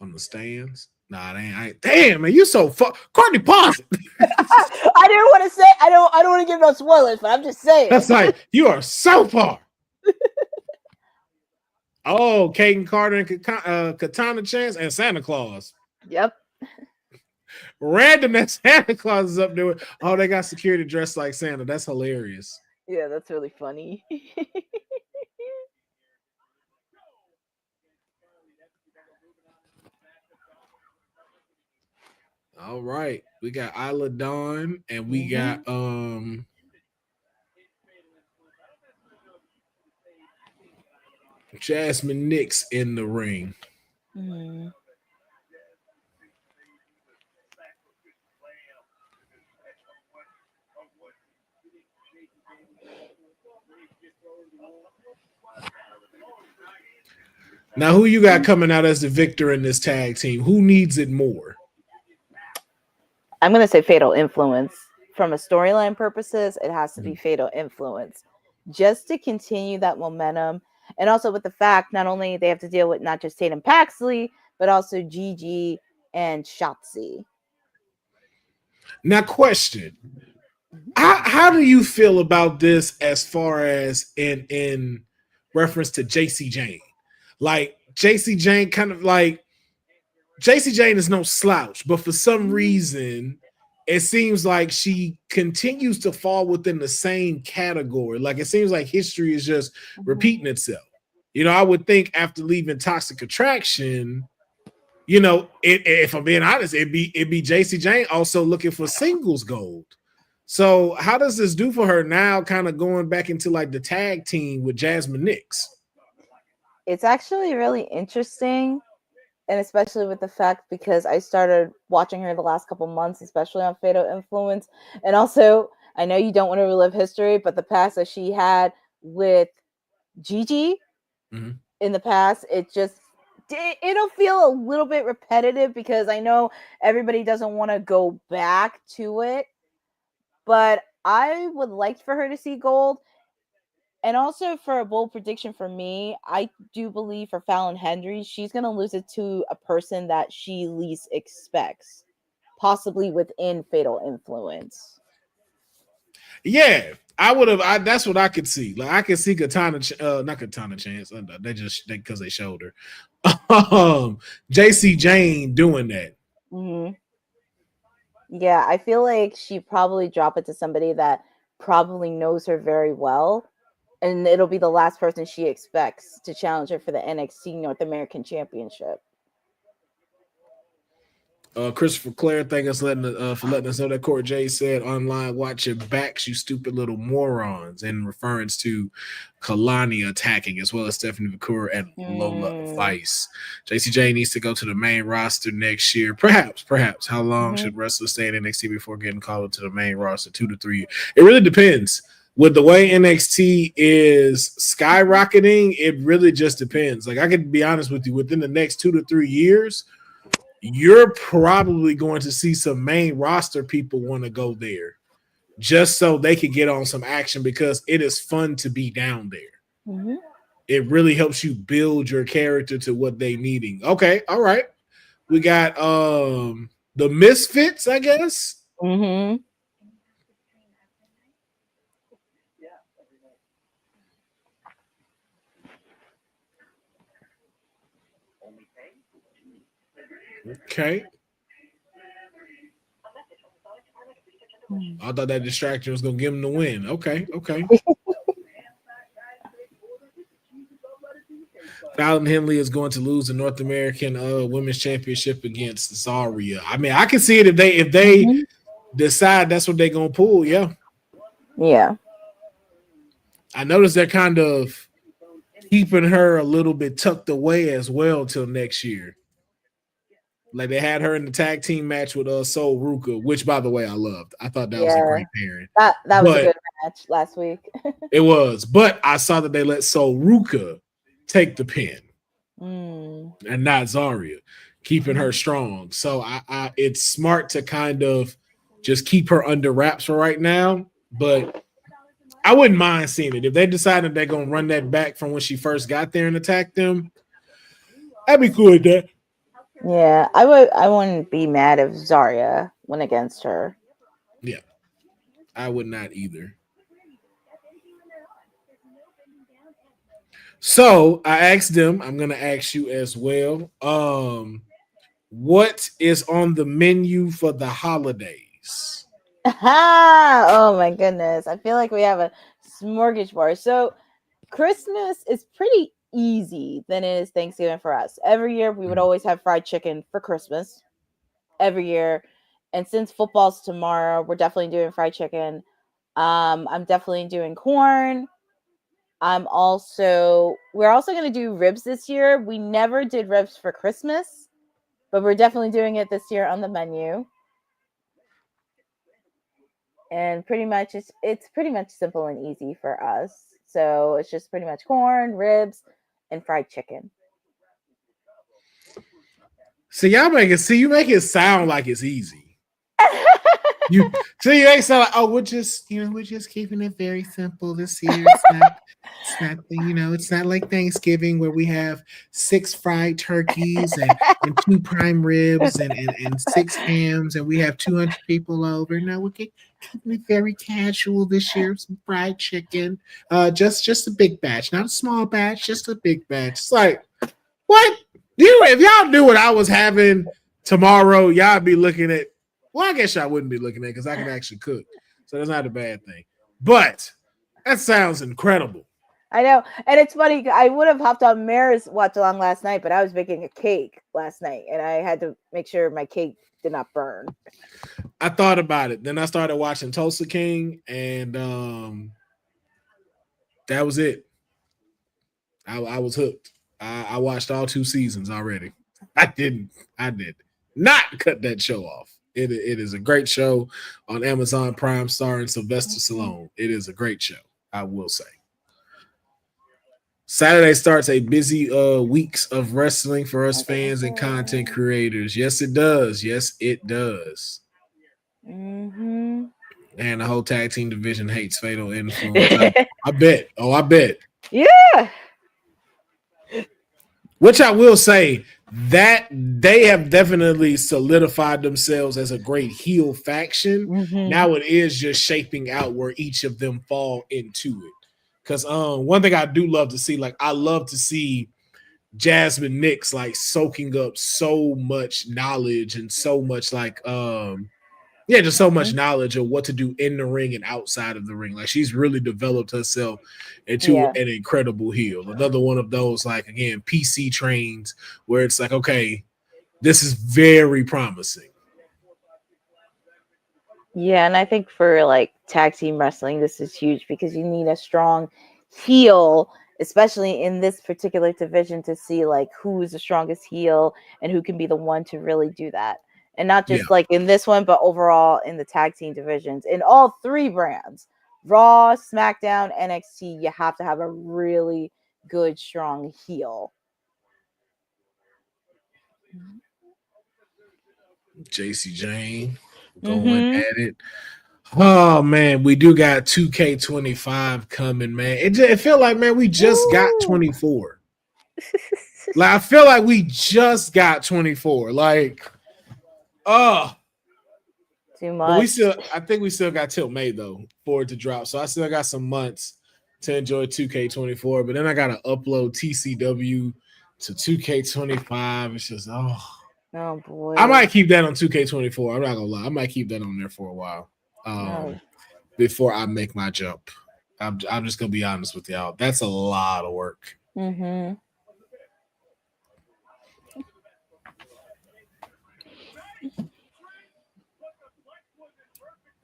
Speaker 3: On the stands? Nah, they ain't. Damn, man, you so Courtney, pause it.
Speaker 5: I didn't want to say. I don't want to give no spoilers, but I'm just saying.
Speaker 3: That's like you are so far. Oh, Caden Carter and Katana Chance and Santa Claus.
Speaker 5: Yep.
Speaker 3: Random that Santa Claus is up there. Oh, they got security dressed like Santa. That's hilarious.
Speaker 5: Yeah, that's really funny.
Speaker 3: All right. We got Isla Dawn and we got Jasmine Nix in the ring.
Speaker 5: Mm-hmm.
Speaker 3: Now, who you got coming out as the victor in this tag team? Who needs it more?
Speaker 5: I'm going to say Fatal Influence. From a storyline purposes, it has to be Fatal Influence. Just to continue that momentum. And also with the fact, not only they have to deal with not just Tatum Paxley, but also Gigi and Shotzi.
Speaker 3: Now, question. How do you feel about this as far as in reference to JC Jane? Like, JC Jane kind of like, JC Jane is no slouch, but for some reason, it seems like she continues to fall within the same category. Like, it seems like history is just repeating itself. You know, I would think after leaving Toxic Attraction, you know, if I'm being honest, it'd be JC Jane also looking for singles gold. So how does this do for her now, kind of going back into like the tag team with Jasmine Nix?
Speaker 5: It's actually really interesting, and especially with the fact because I started watching her the last couple months, especially on Fatal Influence. And also, I know you don't want to relive history, but the past that she had with Gigi in the past, it'll feel a little bit repetitive because I know everybody doesn't want to go back to it, but I would like for her to see gold. And also for a bold prediction for me, I do believe for Fallon Henry, she's going to lose it to a person that she least expects, possibly within Fatal Influence.
Speaker 3: Yeah, I would have. That's what I could see. Like I could see not Katana Chance. They because they showed her. JC Jane doing that.
Speaker 5: Mm-hmm. Yeah, I feel like she probably drop it to somebody that probably knows her very well, and it'll be the last person she expects to challenge her for the NXT North American Championship.
Speaker 3: Christopher Clare, thank us for letting us know that Court J said online, watch your backs, you stupid little morons, in reference to Kalani attacking, as well as Stephanie McClure and Lola Vice. JCJ needs to go to the main roster next year. Perhaps. How long should wrestlers stay in NXT before getting called up to the main roster? 2 to 3 years. It really depends. With the way NXT is skyrocketing, it really just depends. Like I could be honest with you, within the next 2 to 3 years, you're probably going to see some main roster people want to go there just so they could get on some action because it is fun to be down there. It really helps you build your character to what they needing. Okay, all right. We got the Misfits, I guess. Okay. I thought that distraction was gonna give him the win. Okay. Fallon Henley is going to lose the North American Women's Championship against Zarya. I mean, I can see it if they decide that's what they're gonna pull. Yeah. I noticed they're kind of keeping her a little bit tucked away as well till next year. Like they had her in the tag team match with Sol Ruka, which by the way I loved. I thought that was a great pairing.
Speaker 5: That was a good match last week.
Speaker 3: It was, but I saw that they let Sol Ruka take the pin and not Zarya, keeping her strong. So I it's smart to kind of just keep her under wraps for right now, but I wouldn't mind seeing it. If they decided they're going to run that back from when she first got there and attack them, I'd be cool with that.
Speaker 5: Yeah, I wouldn't be mad if Zarya went against her.
Speaker 3: Yeah, I would not either. So I asked them, I'm going to ask you as well. What is on the menu for the holidays?
Speaker 5: Oh my goodness. I feel like we have a smorgasbord. So Christmas is pretty easy than it is Thanksgiving for us. Every year we would always have fried chicken for Christmas. Every year. And since football's tomorrow, we're definitely doing fried chicken. I'm definitely doing corn. We're also going to do ribs this year. We never did ribs for Christmas, but we're definitely doing it this year on the menu. And pretty much it's pretty much simple and easy for us. So it's just pretty much corn, ribs, and fried chicken.
Speaker 3: So you make it sound like it's easy. You ain't sound like, oh, we're just keeping it very simple this year. It's not like Thanksgiving where we have 6 fried turkeys and 2 prime ribs and 6 hams and we have 200 people over. No, we're keeping it very casual this year. Some fried chicken, just a big batch, not a small batch, just a big batch. It's like, what? If y'all knew what I was having tomorrow, y'all be looking at. Well, I guess I wouldn't be looking at it because I can actually cook. So that's not a bad thing. But that sounds incredible.
Speaker 5: I know. And it's funny. I would have hopped on Mare's watch along last night, but I was making a cake last night and I had to make sure my cake did not burn.
Speaker 3: I thought about it. Then I started watching Tulsa King and that was it. I was hooked. I watched all 2 seasons already. I did not cut that show off. It is a great show on Amazon Prime starring Sylvester Stallone. It is a great show, I will say. Saturday starts a busy weeks of wrestling for us fans and content creators. Yes, it does. Yes, it does.
Speaker 5: Mm-hmm.
Speaker 3: And the whole tag team division hates Fatal Influence. I bet. Oh, I bet.
Speaker 5: Yeah.
Speaker 3: Which I will say that they have definitely solidified themselves as a great heel faction.
Speaker 5: Mm-hmm.
Speaker 3: Now it is just shaping out where each of them fall into it. Because one thing I do love to see, like I love to see Jasmine Nix like soaking up so much knowledge and so much like just so much knowledge of what to do in the ring and outside of the ring. Like she's really developed herself into an incredible heel. Another one of those, like again, PC trains where it's like, okay, this is very promising.
Speaker 5: Yeah, and I think for like tag team wrestling, this is huge because you need a strong heel, especially in this particular division, to see like who is the strongest heel and who can be the one to really do that. And not just like in this one, but overall in the tag team divisions. In all 3 brands, Raw, SmackDown, NXT, you have to have a really good, strong heel.
Speaker 3: JC Jane going at it. Oh, man, we do got 2K25 coming, man. It felt like, man, we just got 24. Like, I feel like we just got 24. Like,
Speaker 5: too much.
Speaker 3: I think we still got till May though for it to drop. So I still got some months to enjoy 2K24. But then I gotta upload TCW to 2K25. It's just
Speaker 5: oh boy.
Speaker 3: I might keep that on 2K24. I'm not gonna lie. I might keep that on there for a while. before I make my jump. I'm just gonna be honest with y'all. That's a lot of work.
Speaker 5: Mm-hmm.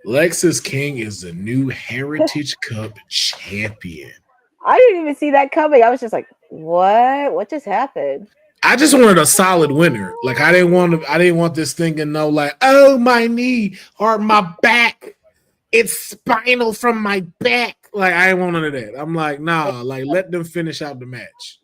Speaker 3: Lexis King is the new Heritage Cup champion.
Speaker 5: I didn't even see that coming. I was just like, what? What just happened?
Speaker 3: I just wanted a solid winner. Like I didn't want this thing to know like, oh, my knee or my back. It's spinal from my back. Like I ain't want none of that. I'm like, nah, like let them finish out the match.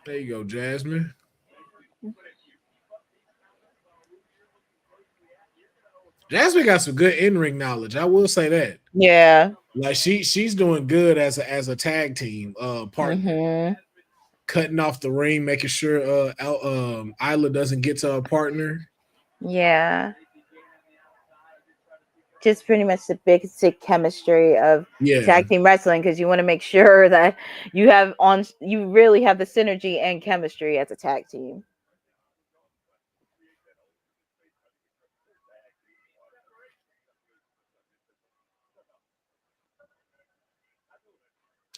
Speaker 3: There you go, Jasmine. Jasmine got some good in-ring knowledge. I will say that.
Speaker 5: Yeah.
Speaker 3: Like she's doing good as a tag team partner.
Speaker 5: Mm-hmm.
Speaker 3: Cutting off the ring, making sure Isla doesn't get to her partner.
Speaker 5: Yeah. Just pretty much the basic chemistry of tag team wrestling, because you want to make sure that you really have the synergy and chemistry as a tag team.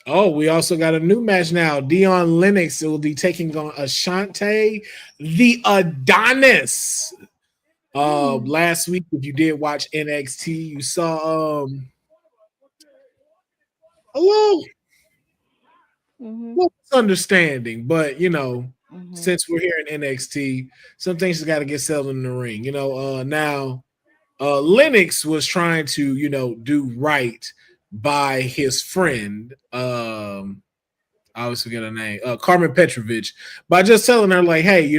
Speaker 3: Oh, we also got a new match now. Dion Lennox will be taking on Ashante the Adonis. Last week, if you did watch NXT, you saw a little misunderstanding, but since we're here in NXT, some things just got to get settled in the ring. Now Lennox was trying to do right by his friend. I always forget her name, Carmen Petrovich, by just telling her like, hey,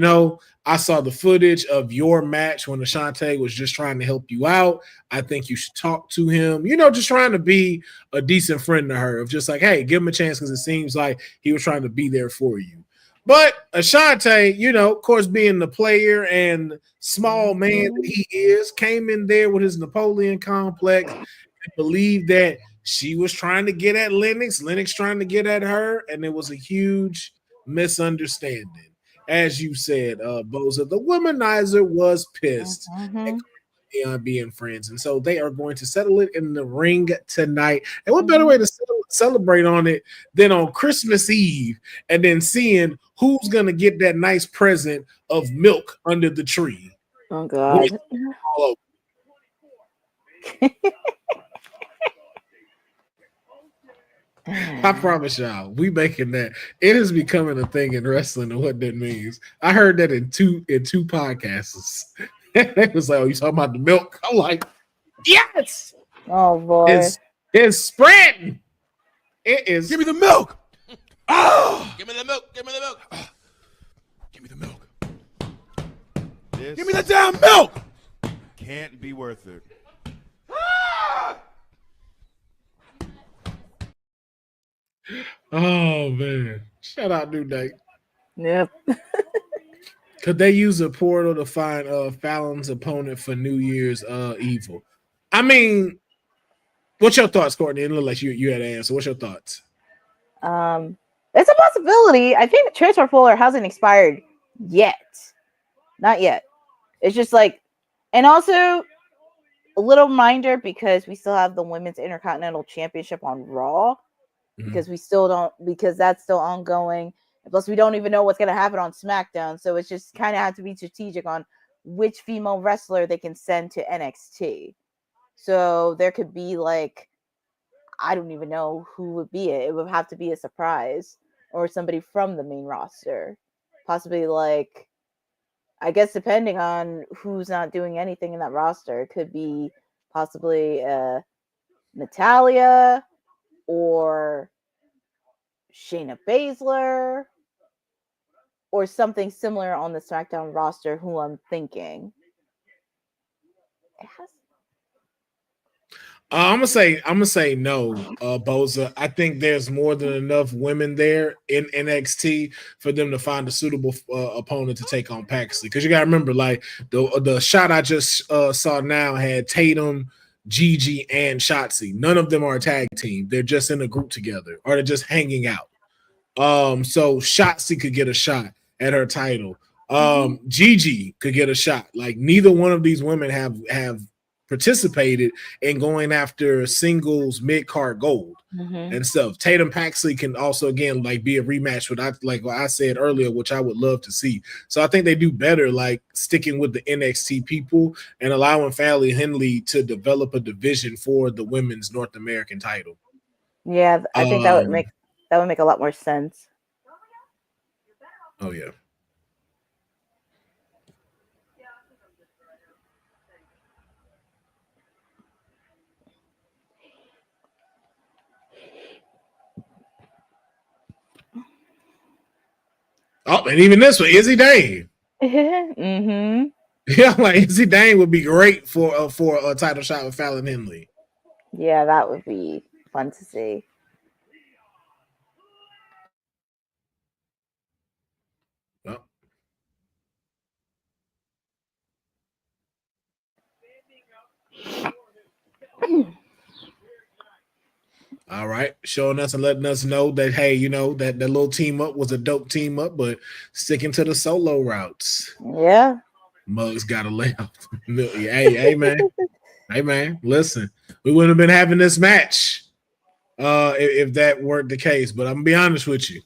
Speaker 3: I saw the footage of your match when Ashante was just trying to help you out. I think you should talk to him, just trying to be a decent friend to her, of just like, hey, give him a chance, because it seems like he was trying to be there for you. But Ashante, of course, being the player and small man that he is, came in there with his Napoleon complex and believed that she was trying to get at Lennox trying to get at her, and it was a huge misunderstanding. As you said, Boza, the womanizer was pissed at being friends, and so they are going to settle it in the ring tonight. And what better way to celebrate on it than on Christmas Eve, and then seeing who's going to get that nice present of milk under the tree.
Speaker 5: Oh, God.
Speaker 3: I promise y'all, we making that. It is becoming a thing in wrestling and what that means. I heard that in two podcasts. It was like, oh, you talking about the milk? I'm like, yes.
Speaker 5: Oh boy.
Speaker 3: It's spreading. It is.
Speaker 6: Give me the milk. Oh, give me the milk. Give me the milk. Oh, give me the milk. Give me the damn milk. Can't be worth it.
Speaker 3: Oh man! Shout out New Day.
Speaker 5: Yep.
Speaker 3: Could they use a portal to find Fallon's opponent for New Year's Evil? I mean, what's your thoughts, Courtney? It looked like you had an answer. What's your thoughts?
Speaker 5: It's a possibility. I think the transfer folder hasn't expired yet. Not yet. It's just like, and also a little reminder, because we still have the Women's Intercontinental Championship on Raw. Because we still don't, because that's still ongoing. Plus, we don't even know what's going to happen on SmackDown. So it's just kind of have to be strategic on which female wrestler they can send to NXT. So there could be like, I don't even know who would be it. It would have to be a surprise or somebody from the main roster. Possibly like, I guess depending on who's not doing anything in that roster, it could be possibly Natalia, or Shayna Baszler, or something similar on the SmackDown roster, who I'm thinking. It has...
Speaker 3: I'm gonna say no, Boza. I think there's more than enough women there in NXT for them to find a suitable opponent to take on Paxley. Because you gotta remember, like the shot I just saw now had Tatum, Gigi, and Shotzi. None of them are a tag team. They're just in a group together, or they're just hanging out. So Shotzi could get a shot at her title. Gigi could get a shot. Like neither one of these women have participated in going after singles mid-card gold and stuff. Tatum Paxley can also again like be a rematch with what I said earlier, which I would love to see. So I think they do better like sticking with the NXT people and allowing Fallon Henley to develop a division for the women's North American title.
Speaker 5: Yeah, I think that would make a lot more sense.
Speaker 3: Oh yeah. Oh, and even this one, Izzy Dane. Yeah, like Izzy Dane would be great for a title shot with Fallon Henley.
Speaker 5: Yeah, that would be fun to see.
Speaker 3: Well. All right, showing us and letting us know that hey, you know that the little team up was a dope team up, but sticking to the solo routes.
Speaker 5: Yeah,
Speaker 3: Muggs got a layup. hey man, listen, we wouldn't have been having this match if that weren't the case. But I'm gonna be honest with you,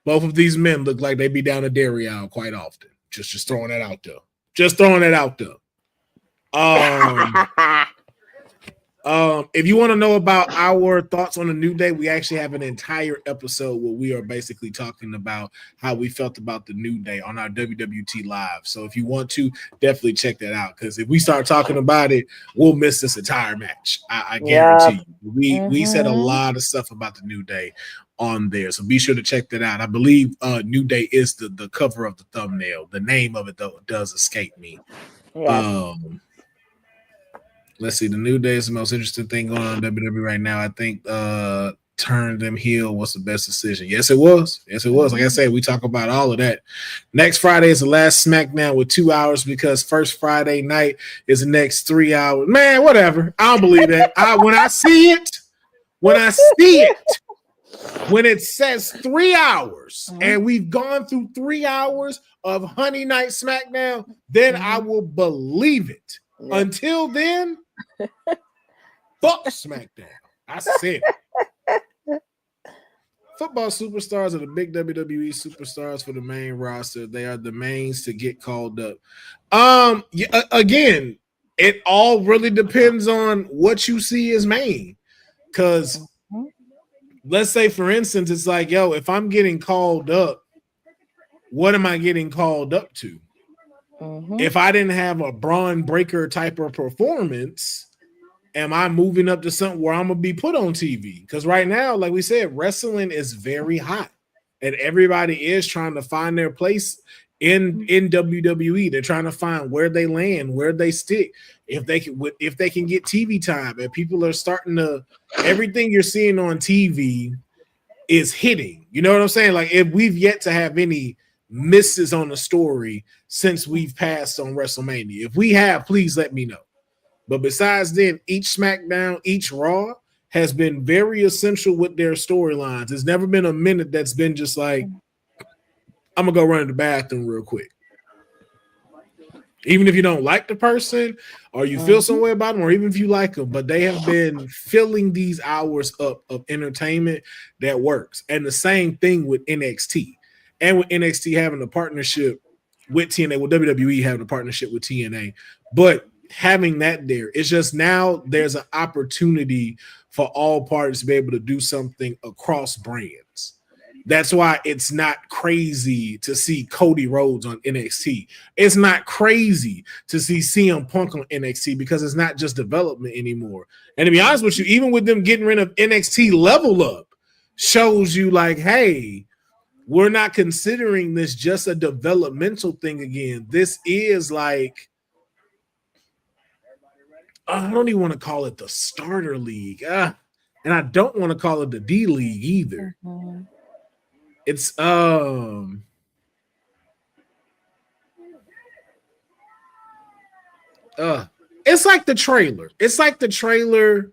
Speaker 3: both of these men look like they be down a dairy aisle quite often. Just throwing that out there. Just throwing that out there. If you want to know about our thoughts on the New Day, we actually have an entire episode where we are basically talking about how we felt about the New Day on our WWT Live. So if you want to, definitely check that out, because if we start talking about it, we'll miss this entire match. I guarantee you. We said a lot of stuff about the New Day on there, so be sure to check that out. I believe New Day is the cover of the thumbnail. The name of it though does escape me. Yeah. Let's see. The New Day is the most interesting thing going on in WWE right now. I think turn them heel was the best decision. Yes, it was. Yes, it was. Like I said, we talk about all of that. Next Friday is the last SmackDown with 2 hours, because first Friday night is the next 3 hours. Man, whatever. I don't believe that. When I see it, when it says 3 hours and we've gone through 3 hours of Honey Night SmackDown, then I will believe it. Yeah. Until then, fuck SmackDown. I said it. Football superstars are the big WWE superstars for the main roster. They are the mains to get called up. Again, it all really depends on what you see as main. Because let's say, for instance, it's like, yo, if I'm getting called up, what am I getting called up to? If I didn't have a Braun Breaker type of performance, am I moving up to something where I'm going to be put on TV? Because right now, like we said, wrestling is very hot, and everybody is trying to find their place in WWE. They're trying to find where they land, where they stick, if they can get TV time. And people are starting to, everything you're seeing on TV is hitting. You know what I'm saying? Like, if we've yet to have any misses on the story since we've passed on WrestleMania. If we have, please let me know. But besides then, each SmackDown, each Raw has been very essential with their storylines. There's never been a minute that's been just like, I'm gonna go run to the bathroom real quick. Even if you don't like the person, or you feel some way about them, or even if you like them, but they have been filling these hours up of entertainment that works. And the same thing with NXT. And with NXT having a partnership with TNA, with WWE having a partnership with TNA, but having that there, it's just now there's an opportunity for all parties to be able to do something across brands. That's why it's not crazy to see Cody Rhodes on NXT. It's not crazy to see CM Punk on NXT, because it's not just development anymore. And to be honest with you, even with them getting rid of NXT Level Up, shows you like, hey, we're not considering this just a developmental thing again. This is like, I don't even want to call it the starter league. And I don't want to call it the D League either. It's it's like the trailer. It's like the trailer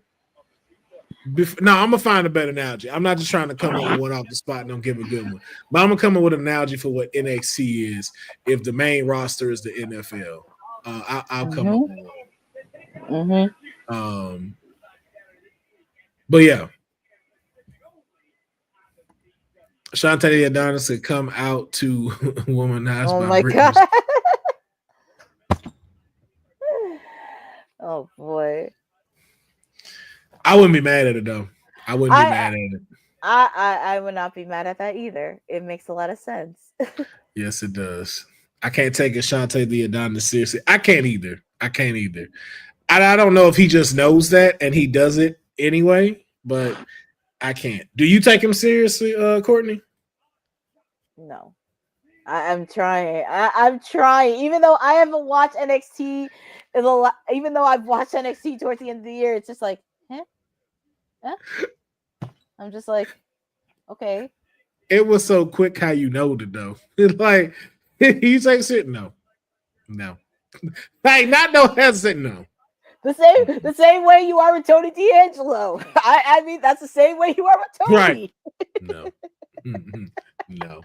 Speaker 3: No, I'm gonna find a better analogy. I'm not just trying to come up with one off the spot and don't give a good one, but I'm gonna come up with an analogy for what NXT is if the main roster is the NFL. I'll come up with one. But yeah, Shantae Adonis could come out to womanize
Speaker 5: Oh
Speaker 3: by
Speaker 5: my
Speaker 3: Britney.
Speaker 5: god. Oh boy.
Speaker 3: I wouldn't be mad at it though. I wouldn't be mad at it.
Speaker 5: I would not be mad at that either. It makes a lot of sense.
Speaker 3: Yes, it does. I can't take Ashante the Adonis seriously. I can't either. I don't know if he just knows that and he does it anyway, but I can't. Do you take him seriously, Courtney?
Speaker 5: No. I'm trying. I'm trying. Even though I haven't watched NXT, even though I've watched NXT towards the end of the year, it's just like, huh? I'm just like, okay.
Speaker 3: It was so quick how you know it though. It's like he's like sitting no. Hey, not no hesitant, no.
Speaker 5: The same way you are with Tony D'Angelo. I mean, that's the same way you are with Tony.
Speaker 3: Right. No. No.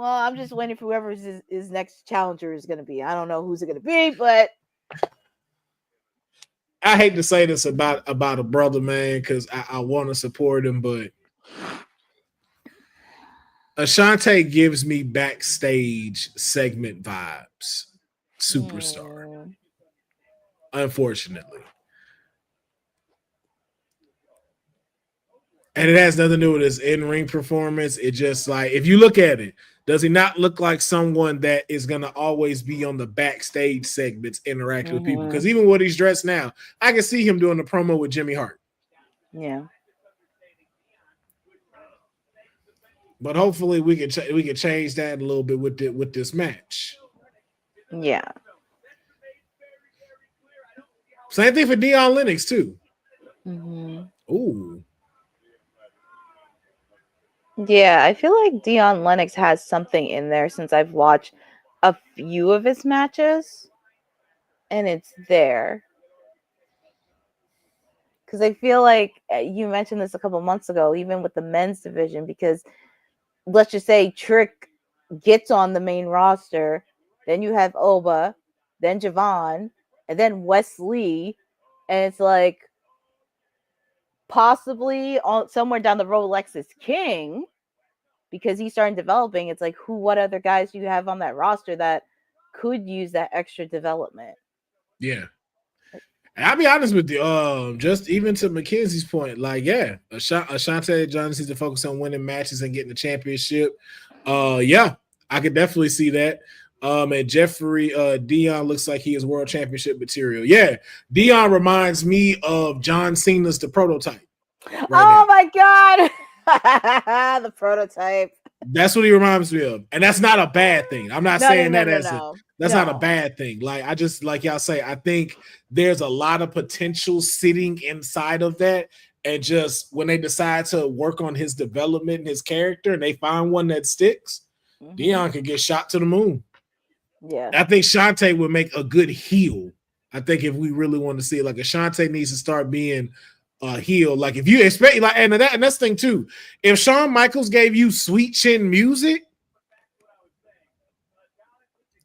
Speaker 5: I'm just waiting for whoever his next challenger is going to be. I don't know who's it going to be, but
Speaker 3: I hate to say this about a brother, man, because I want to support him, but Ashante gives me backstage segment vibes. Superstar. Unfortunately. And it has nothing to do with his in-ring performance. It just like, if you look at it, does he not look like someone that is going to always be on the backstage segments interacting with people? Because even what he's dressed now, I can see him doing a promo with Jimmy Hart.
Speaker 5: Yeah.
Speaker 3: But hopefully we can change that a little bit with this match.
Speaker 5: Yeah.
Speaker 3: Same thing for Deion Lennox too. Ooh.
Speaker 5: Yeah, I feel like Deion Lennox has something in there since I've watched a few of his matches, and it's there. Because I feel like you mentioned this a couple months ago, even with the men's division, because let's just say Trick gets on the main roster, then you have Oba, then Javon, and then Wesley, and it's like possibly somewhere down the road Lexis King, because he's starting developing. It's like, what other guys do you have on that roster that could use that extra development?
Speaker 3: Yeah. And I'll be honest with you, just even to Mackenzie's point, like, yeah, Ashante Johnson needs to focus on winning matches and getting the championship. Yeah, I could definitely see that. And Jeffrey Deion looks like he is world championship material. Yeah, Deion reminds me of John Cena's The Prototype.
Speaker 5: My God. The Prototype.
Speaker 3: That's what he reminds me of. And that's not a bad thing. I'm not saying that's not a bad thing. Like, I just, like y'all say, I think there's a lot of potential sitting inside of that. And just when they decide to work on his development and his character and they find one that sticks, Deion can get shot to the moon.
Speaker 5: Yeah.
Speaker 3: I think Shante would make a good heel. I think if we really want to see it, like Ashante needs to start being heel. Like if you expect, like, and that's the thing too. If Shawn Michaels gave you sweet chin music,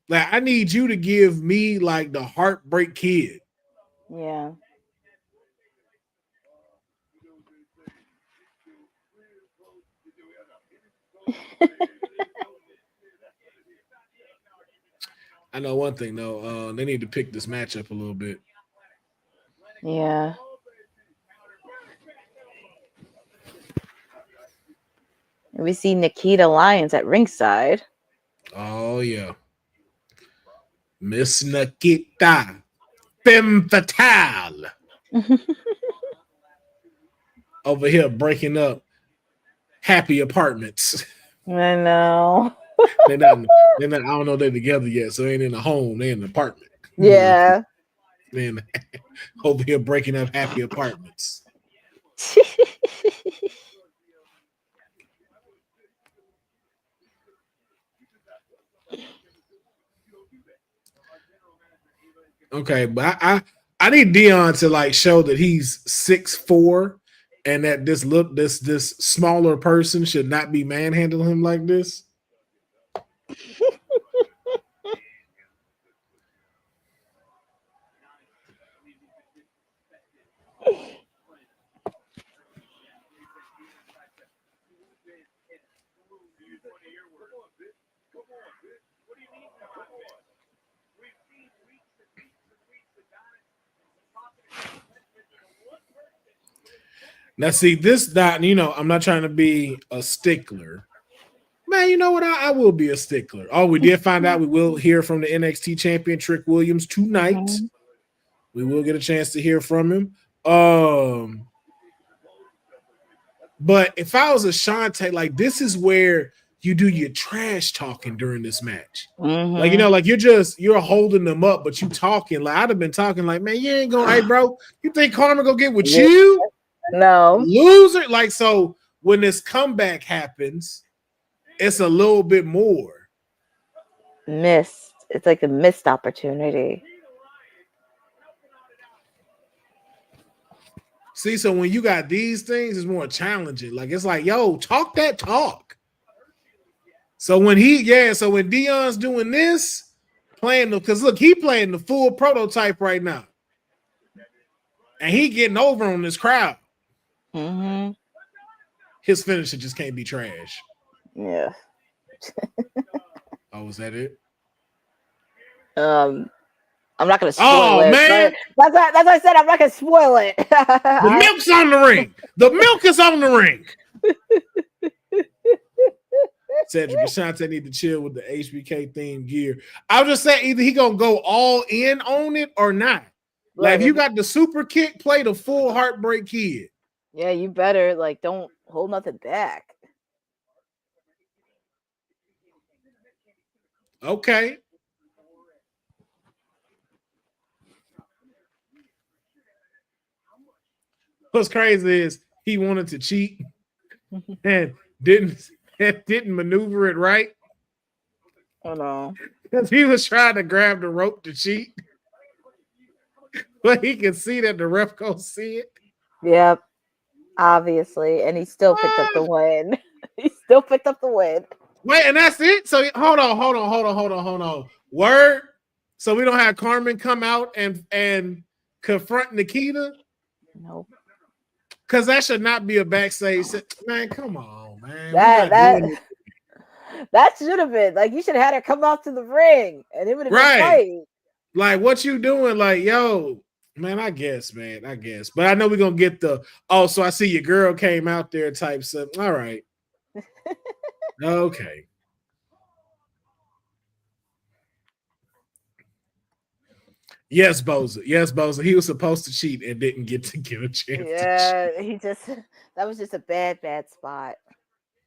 Speaker 3: like I need you to give me like the Heartbreak Kid.
Speaker 5: Yeah.
Speaker 3: I know one thing though, they need to pick this matchup a little bit.
Speaker 5: Yeah. We see Nikita Lyons at ringside.
Speaker 3: Oh yeah. Miss Nikita Femme Fatale. Over here breaking up Happy Apartments.
Speaker 5: I know.
Speaker 3: They're not, I don't know they're together yet, so they ain't in a home, they're in an apartment.
Speaker 5: Yeah.
Speaker 3: Man, over here breaking up Happy Apartments. Okay, but I I need Dion to like show that he's 6'4", and that this smaller person should not be manhandling him like this. Now, see, this not, I'm not trying to be a stickler. Man, you know what? I will be a stickler. Oh, we did find out we will hear from the NXT champion, Trick Williams, tonight. Mm-hmm. We will get a chance to hear from him. But if I was Ashante, like, this is where you do your trash talking during this match. Mm-hmm. Like, like you're holding them up, but you talking. Like, I'd have been talking like, man, you ain't going, hey, bro, you think Karma gonna get with you?
Speaker 5: No.
Speaker 3: Loser. Like, so when this comeback happens, it's a little bit more.
Speaker 5: Missed. It's like a missed opportunity.
Speaker 3: See, so when you got these things, it's more challenging. Like, it's like, yo, talk that talk. So when when Dion's doing this, because look, he playing the full prototype right now. And he getting over on this crowd.
Speaker 5: Mm-hmm.
Speaker 3: His finisher just can't be trash.
Speaker 5: Yeah.
Speaker 3: Oh, was that it?
Speaker 5: I'm not gonna spoil it.
Speaker 3: Man.
Speaker 5: That's what I said. I'm not gonna spoil it.
Speaker 3: The milk's on the ring. The milk is on the ring. Cedric Ashante need to chill with the HBK theme gear. I was just saying either he gonna go all in on it or not. Like, if you got the super kick, play the full Heartbreak Kid.
Speaker 5: Yeah, you better. Like, don't hold nothing back.
Speaker 3: Okay. What's crazy is he wanted to cheat and didn't maneuver it right.
Speaker 5: Oh no.
Speaker 3: Because he was trying to grab the rope to cheat. But he can see that the ref gonna see it.
Speaker 5: Yep. Obviously. And he still picked up the win. He still picked up the win.
Speaker 3: Wait, and that's it? So hold on. Word. So we don't have Carmen come out and confront Nikita?
Speaker 5: Nope.
Speaker 3: Because that should not be a backstage. Man, come on, man.
Speaker 5: That should have been. Like, you should have had her come out to the ring and it would have been right.
Speaker 3: Like, what you doing? Like, yo, man, I guess. But I know we're going to get so I see your girl came out there type stuff. All right. Okay. Yes, Boza. He was supposed to cheat and didn't get to get a chance.
Speaker 5: Yeah, that was just a bad spot.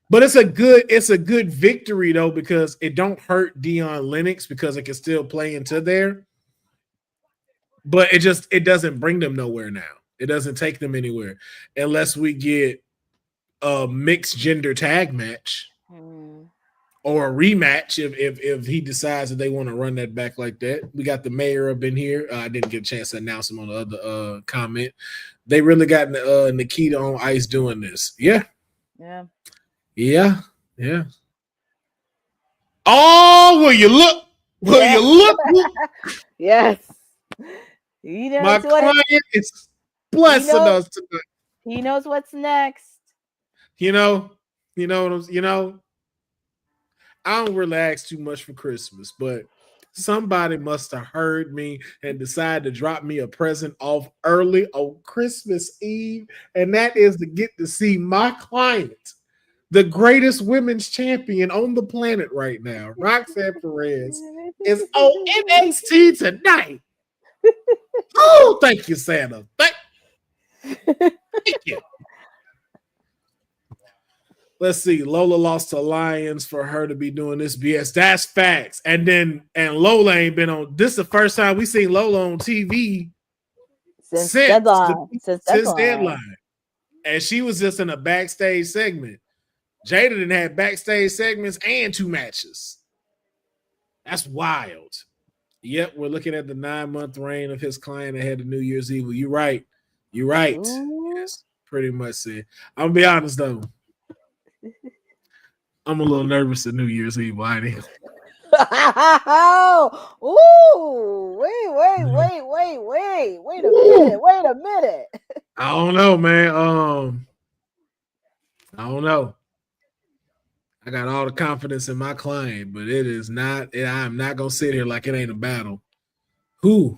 Speaker 3: But it's a good victory though, because it don't hurt Dion Lennox because it can still play into there. But it doesn't bring them nowhere now. It doesn't take them anywhere unless we get a mixed gender tag match or a rematch if he decides that they want to run that back like that. We got the mayor up in here. I didn't get a chance to announce him on the other comment. They really got Nikita on ice doing this. Yeah. Oh, will you look? You look?
Speaker 5: Yes. He knows
Speaker 3: my client is blessing us tonight.
Speaker 5: He knows what's next.
Speaker 3: I don't relax too much for Christmas, but somebody must have heard me and decided to drop me a present off early on Christmas Eve, and that is to get to see my client, the greatest women's champion on the planet right now, Roxanne Perez, is on NXT tonight. Oh, thank you, Santa. Thank you. Let's see. Lola lost to Lions for her to be doing this BS. That's facts. And Lola ain't been on. This is the first time we seen Lola on TV since deadline. And she was just in a backstage segment. Jada didn't have backstage segments and 2 matches. That's wild. Yep, we're looking at the 9-month reign of his client ahead of New Year's Evil. You're right. You're right.
Speaker 5: Ooh.
Speaker 3: Yes, pretty much it. I'm gonna be honest though. I'm a little nervous at New Year's Eve. I ain't.
Speaker 5: Ooh, wait a minute.
Speaker 3: I don't know, man. I don't know. I got all the confidence in my client, but it is not. I'm not gonna sit here like it ain't a battle. Who?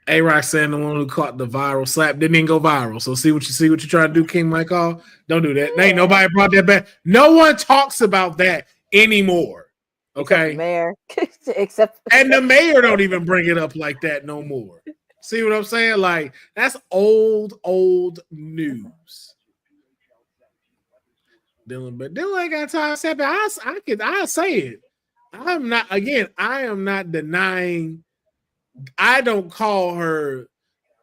Speaker 3: A-Rock saying the one who caught the viral slap didn't even go viral. So see what you try to do, King Michael. Don't do that. Ain't nobody brought that back. No one talks about that anymore. Okay,
Speaker 5: Mayor, except
Speaker 3: and the mayor don't even bring it up like that no more. See what I'm saying? Like that's old news. Dylan, but Dylan ain't got time to say it. I say it. I am not denying. I don't call her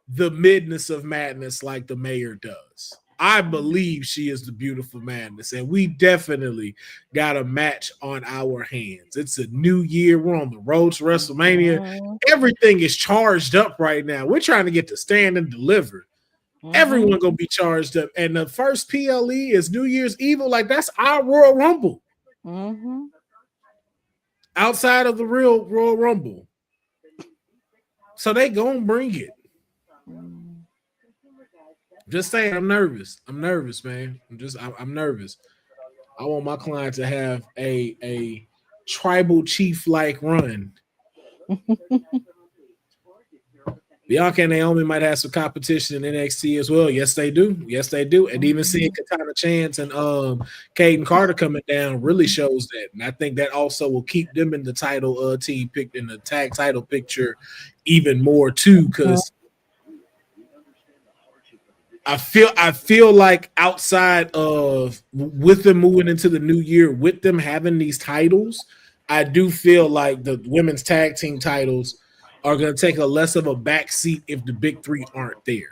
Speaker 3: the midness of madness like the mayor does. I believe she is the beautiful madness, and we definitely got a match on our hands. It's a new year. We're on the road to WrestleMania. Everything is charged up right now. We're trying to get to stand and deliver. Everyone gonna be charged up, and the first PLE is New Year's Evil. Like that's our Royal Rumble. Outside of the real Royal Rumble. So they gonna bring it. Just saying, I'm nervous. I'm nervous, man. I'm nervous. I want my client to have a tribal chief like run. Bianca and Naomi might have some competition in NXT as well. Yes, they do. Yes, they do. And even seeing Katana Chance and Caden Carter coming down really shows that. And I think that also will keep them in the title team picked in the tag title picture even more too, because I feel like outside of with them moving into the new year, with them having these titles, I do feel like the women's tag team titles are going to take a less of a back seat if the big three aren't there.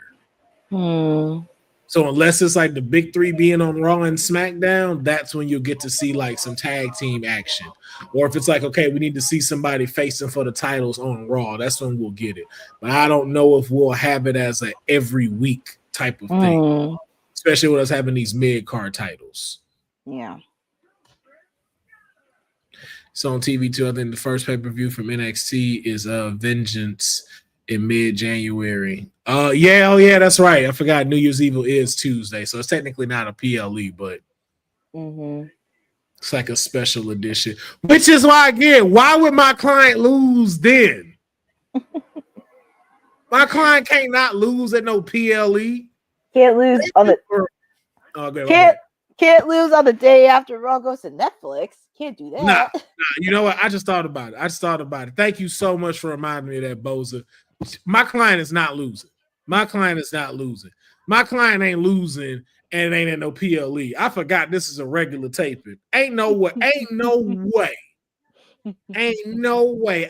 Speaker 3: So unless it's like the big three being on Raw and SmackDown, that's when you'll get to see like some tag team action. Or if it's like, okay, we need to see somebody facing for the titles on Raw, that's when we'll get it. But I don't know if we'll have it as a every week type of thing, especially with us having these mid-card titles.
Speaker 5: Yeah.
Speaker 3: So on TV too, I think the first pay-per-view from NXT is Vengeance in mid-January. Yeah, that's right. I forgot New Year's Evil is Tuesday, so it's technically not a PLE, but it's like a special edition. Which is why, again, why would my client lose then? My client can't not lose at no PLE.
Speaker 5: Can't lose on the can't lose on the day after Raw goes to Netflix. Can't do that.
Speaker 3: Nah, you know what? I just thought about it. Thank you so much for reminding me of that, Boza. My client is not losing. My client ain't losing and it ain't at no PLE. I forgot this is a regular taping. Ain't no way.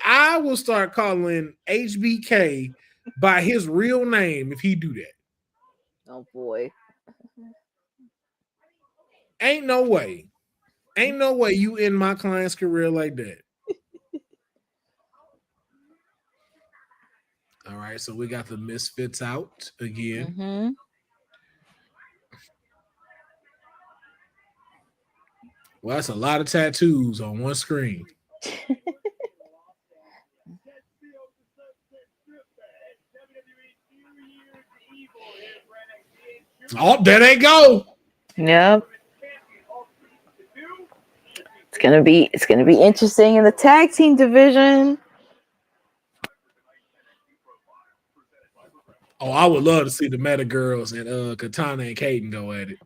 Speaker 3: I will start calling HBK by his real name if he do that.
Speaker 5: Oh boy.
Speaker 3: Ain't no way you end my client's career like that. All right, so we got the Misfits out again. Well, that's a lot of tattoos on one screen. Oh, there they go.
Speaker 5: Yep. It's gonna be interesting in the tag team division.
Speaker 3: Oh, I would love to see the Meta Girls and Katana and Kaden go at it.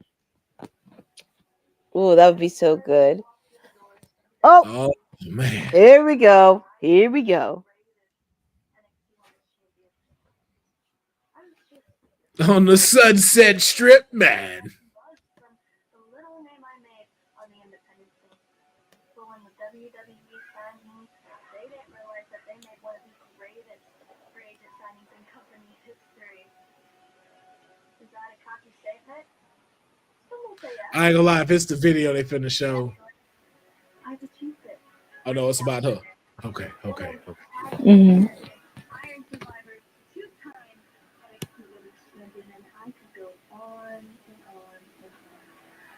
Speaker 5: Oh, that would be so good. Oh
Speaker 3: man.
Speaker 5: Here we go.
Speaker 3: On the Sunset Strip, man. I ain't gonna lie, if it's the video they finna show. Oh no, it's about her. Okay.
Speaker 5: Mm-hmm.
Speaker 7: Iron Survivor, two-time NXT Women's Champion, and I could go on and on and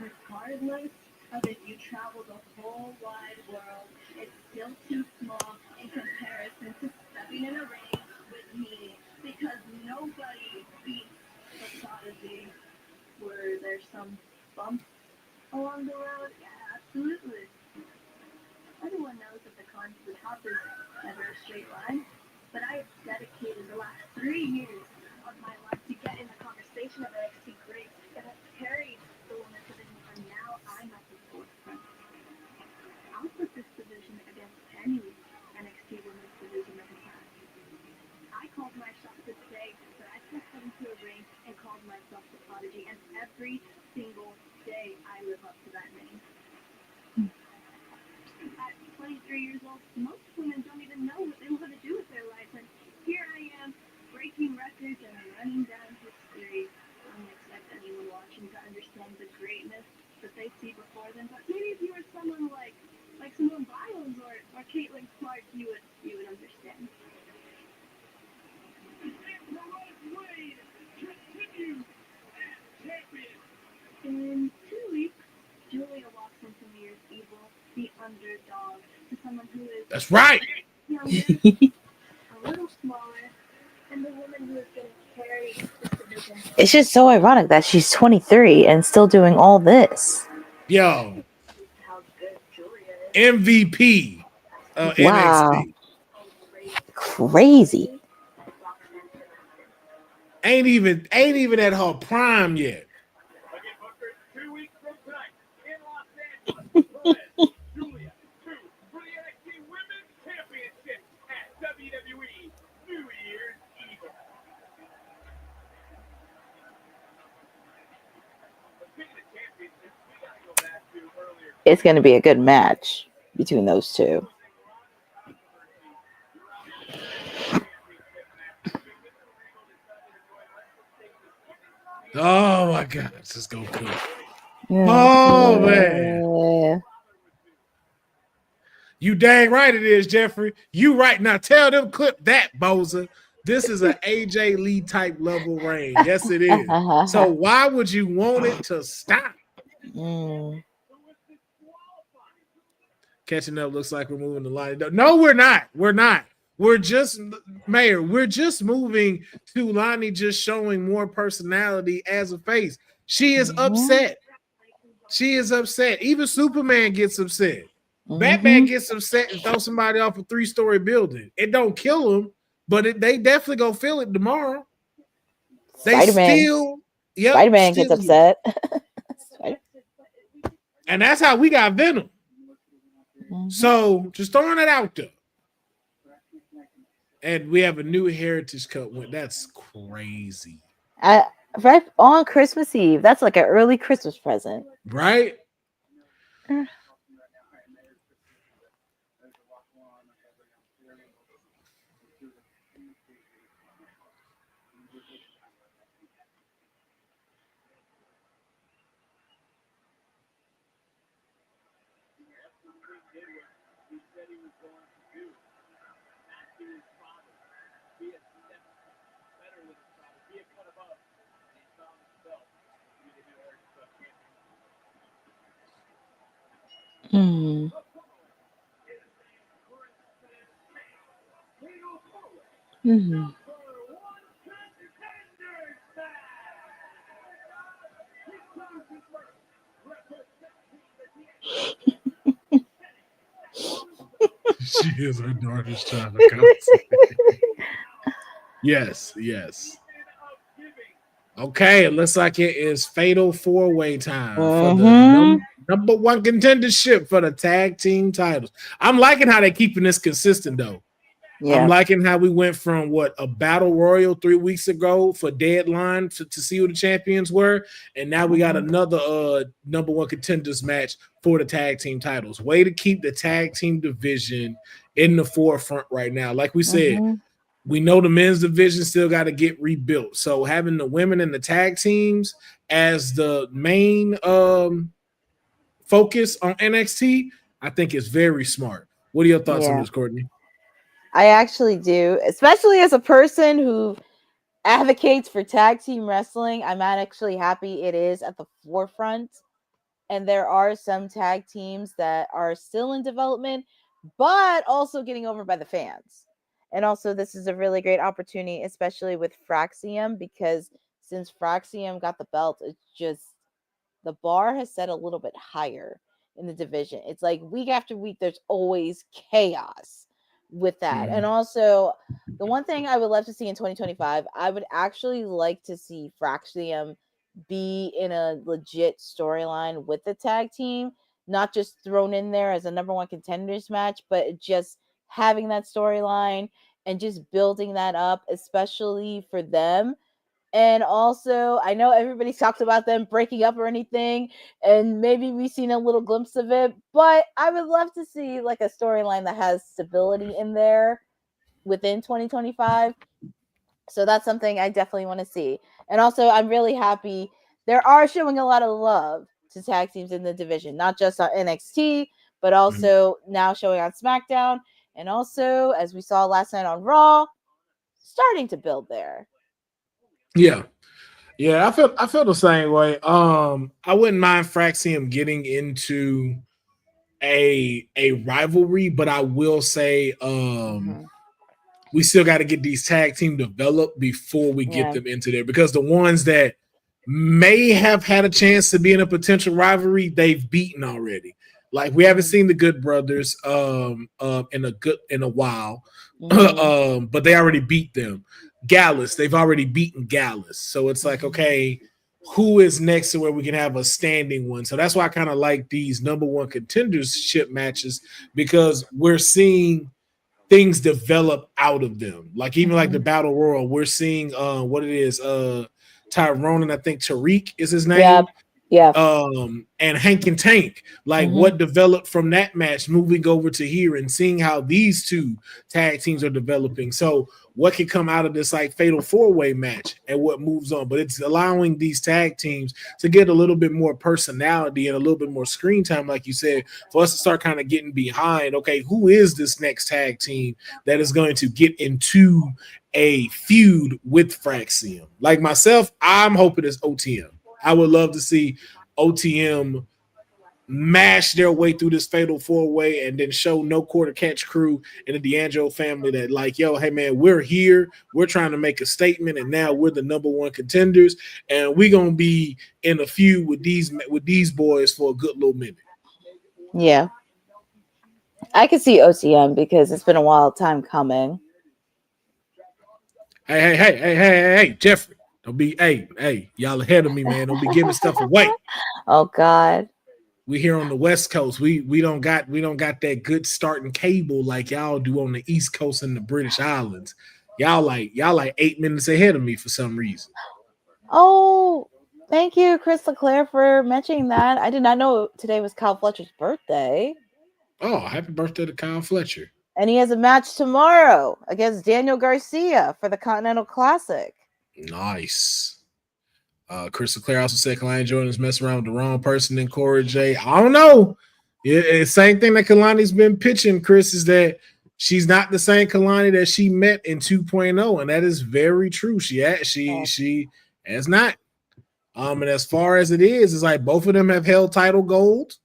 Speaker 7: on. Regardless of if you travel the whole wide world, it's still too small in comparison to stepping in a ring with me, because nobody beats the Prodigy. Were there some bumps along the road? Yeah, absolutely. Everyone knows that the climb to the top is never a straight line, but I have dedicated the last 3 years of my life to get in the conversation of NXT greats, and have carried the women's division, and now I'm at the forefront. I'll put this division against any NXT women's division of the past. I called my shot this day, but I stepped into a ring and called myself the Prodigy, and every single day I live up to that name. At 23 years old, most women don't even know what they want to do with their life, and here I am, breaking records and running down history. I don't expect anyone watching to understand the greatness that they see before them, but maybe if you were someone like Simone Biles or Caitlin Clark, you would understand. In 2 weeks, Julia walks into New Year's Evil, the underdog, to someone who is
Speaker 3: That's right.
Speaker 7: younger, a little smaller, and the woman who is going to carry this division.
Speaker 5: It's just so ironic that she's 23 and still doing all this.
Speaker 3: Yo,
Speaker 7: How good Julia is.
Speaker 3: MVP
Speaker 5: Wow.
Speaker 3: NXT.
Speaker 5: Crazy.
Speaker 3: Ain't even at her prime yet.
Speaker 6: Again, Booker, 2 weeks from tonight in Los Angeles, Julia 2 for the NXT Women's Championship at WWE New Year's Evil. Speaking of championships, we gotta go back to earlier.
Speaker 5: It's going to be a good match between those two.
Speaker 3: Oh my God, let's go cook. Oh man, you dang right it is, Jeffrey. You right now. Tell them clip that, Boza. This is an AJ Lee type level reign. Yes, it is. So why would you want it to stop? Catching up looks like we're moving the line. No, we're not. We're not. We're just, Mayor, we're just moving to Lonnie just showing more personality as a face. She is upset. She is upset. Even Superman gets upset. Batman gets upset and throws somebody off a 3-story building. It don't kill them, but they definitely gonna feel it tomorrow.
Speaker 5: Spider-Man gets upset.
Speaker 3: And that's how we got Venom. So just throwing it out there. And we have a new Heritage Cup win. That's crazy.
Speaker 5: Right on Christmas Eve. That's like an early Christmas present.
Speaker 3: Right? She is her daughter's trying to come. Yes. Okay, it looks like it is fatal 4-way time for the number one contendership for the tag team titles. I'm liking how they're keeping this consistent, though. Yeah. I'm liking how we went from a battle royal 3 weeks ago for deadline to see who the champions were, and now we got another number one contenders match for the tag team titles. Way to keep the tag team division in the forefront right now. Like we said, we know the men's division still got to get rebuilt. So having the women and the tag teams as the main focus on NXT, I think is very smart. What are your thoughts on
Speaker 5: Yeah.
Speaker 3: this, Courtney?
Speaker 5: I actually do, especially as a person who advocates for tag team wrestling. I'm actually happy it is at the forefront. And there are some tag teams that are still in development, but also getting over by the fans. And also, this is a really great opportunity, especially with Fraxium, because since Fraxium got the belt, it's just the bar has set a little bit higher in the division. It's like week after week, there's always chaos with that. And also, the one thing I would love to see in 2025, I would actually like to see Fraxium be in a legit storyline with the tag team, not just thrown in there as a number one contenders match, but just having that storyline and just building that up, especially for them. And also, I know everybody's talked about them breaking up or anything, and maybe we've seen a little glimpse of it, but I would love to see like a storyline that has stability in there within 2025. So that's something I definitely want to see. And also, I'm really happy there are showing a lot of love to tag teams in the division, not just on NXT, but also now showing on SmackDown. And also, as we saw last night on Raw, starting to build there.
Speaker 3: Yeah. Yeah, I feel the same way. I wouldn't mind Fraxium getting into a rivalry, but I will say we still got to get these tag team developed before we get them into there, because the ones that may have had a chance to be in a potential rivalry, they've beaten already. Like we haven't seen the Good Brothers in a while, but they already beat them. Gallus, they've already beaten Gallus, so it's like, okay, who is next to where we can have a standing one? So that's why I kind of like these number one contendership matches, because we're seeing things develop out of them. Like even like the Battle Royal, we're seeing what it is, Tyrone and I think Tariq is his name.
Speaker 5: Yeah.
Speaker 3: And Hank and Tank, like what developed from that match moving over to here and seeing how these two tag teams are developing. So what can come out of this like fatal four-way match and what moves on, but it's allowing these tag teams to get a little bit more personality and a little bit more screen time, like you said, for us to start kind of getting behind, okay, who is this next tag team that is going to get into a feud with Fraxium? Like myself, I'm hoping it's OTM. I would love to see OTM mash their way through this fatal four-way and then show No Quarter Catch crew and the D'Angelo family that like, yo, hey man, we're here, we're trying to make a statement, and now we're the number one contenders, and we're gonna be in a feud with these boys for a good little minute.
Speaker 5: Yeah, I could see OTM because it's been a wild time coming.
Speaker 3: Hey, Jeffrey, don't be hey, y'all ahead of me, man. Don't be giving stuff away.
Speaker 5: Oh God.
Speaker 3: We here on the West Coast. We don't got that good starting cable like y'all do on the East Coast and the British Islands. Y'all like 8 minutes ahead of me for some reason.
Speaker 5: Oh, thank you, Chris LeClaire, for mentioning that. I did not know today was Kyle Fletcher's birthday.
Speaker 3: Oh, happy birthday to Kyle Fletcher.
Speaker 5: And he has a match tomorrow against Daniel Garcia for the Continental Classic.
Speaker 3: Nice. Chris LeClaire also said Kalani Jordan's messing around with the wrong person in Cora J. I don't know. Same thing that Kalani's been pitching, Chris, is that she's not the same Kalani that she met in 2.0, and that is very true. She has not. And as far as it is, it's like both of them have held title gold.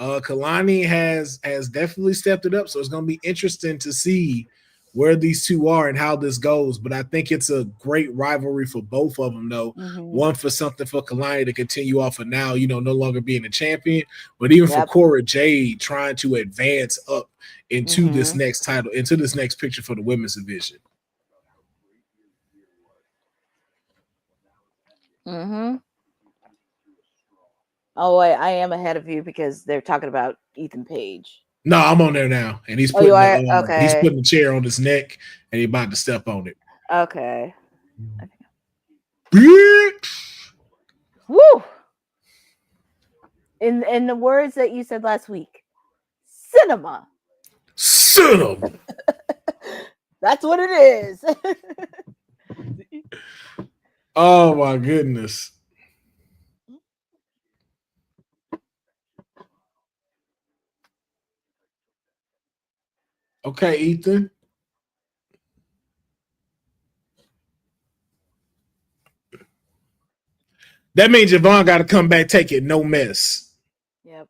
Speaker 3: Kalani has definitely stepped it up, so it's going to be interesting to see where these two are and how this goes. But I think it's a great rivalry for both of them, though. One for something for Kalani to continue off of now, no longer being a champion, but even for Cora Jade trying to advance up into this next title, into this next picture for the women's division.
Speaker 5: Oh, wait, I am ahead of you because they're talking about Ethan Page.
Speaker 3: No, I'm on there now, and he's putting he's putting the chair on his neck, and he's about to step on it.
Speaker 5: Okay.
Speaker 3: Bitch.
Speaker 5: Woo! In the words that you said last week, cinema. That's what it is.
Speaker 3: Oh my goodness. Okay, Ethan. That means Javon got to come back, take it, no mess.
Speaker 5: Yep.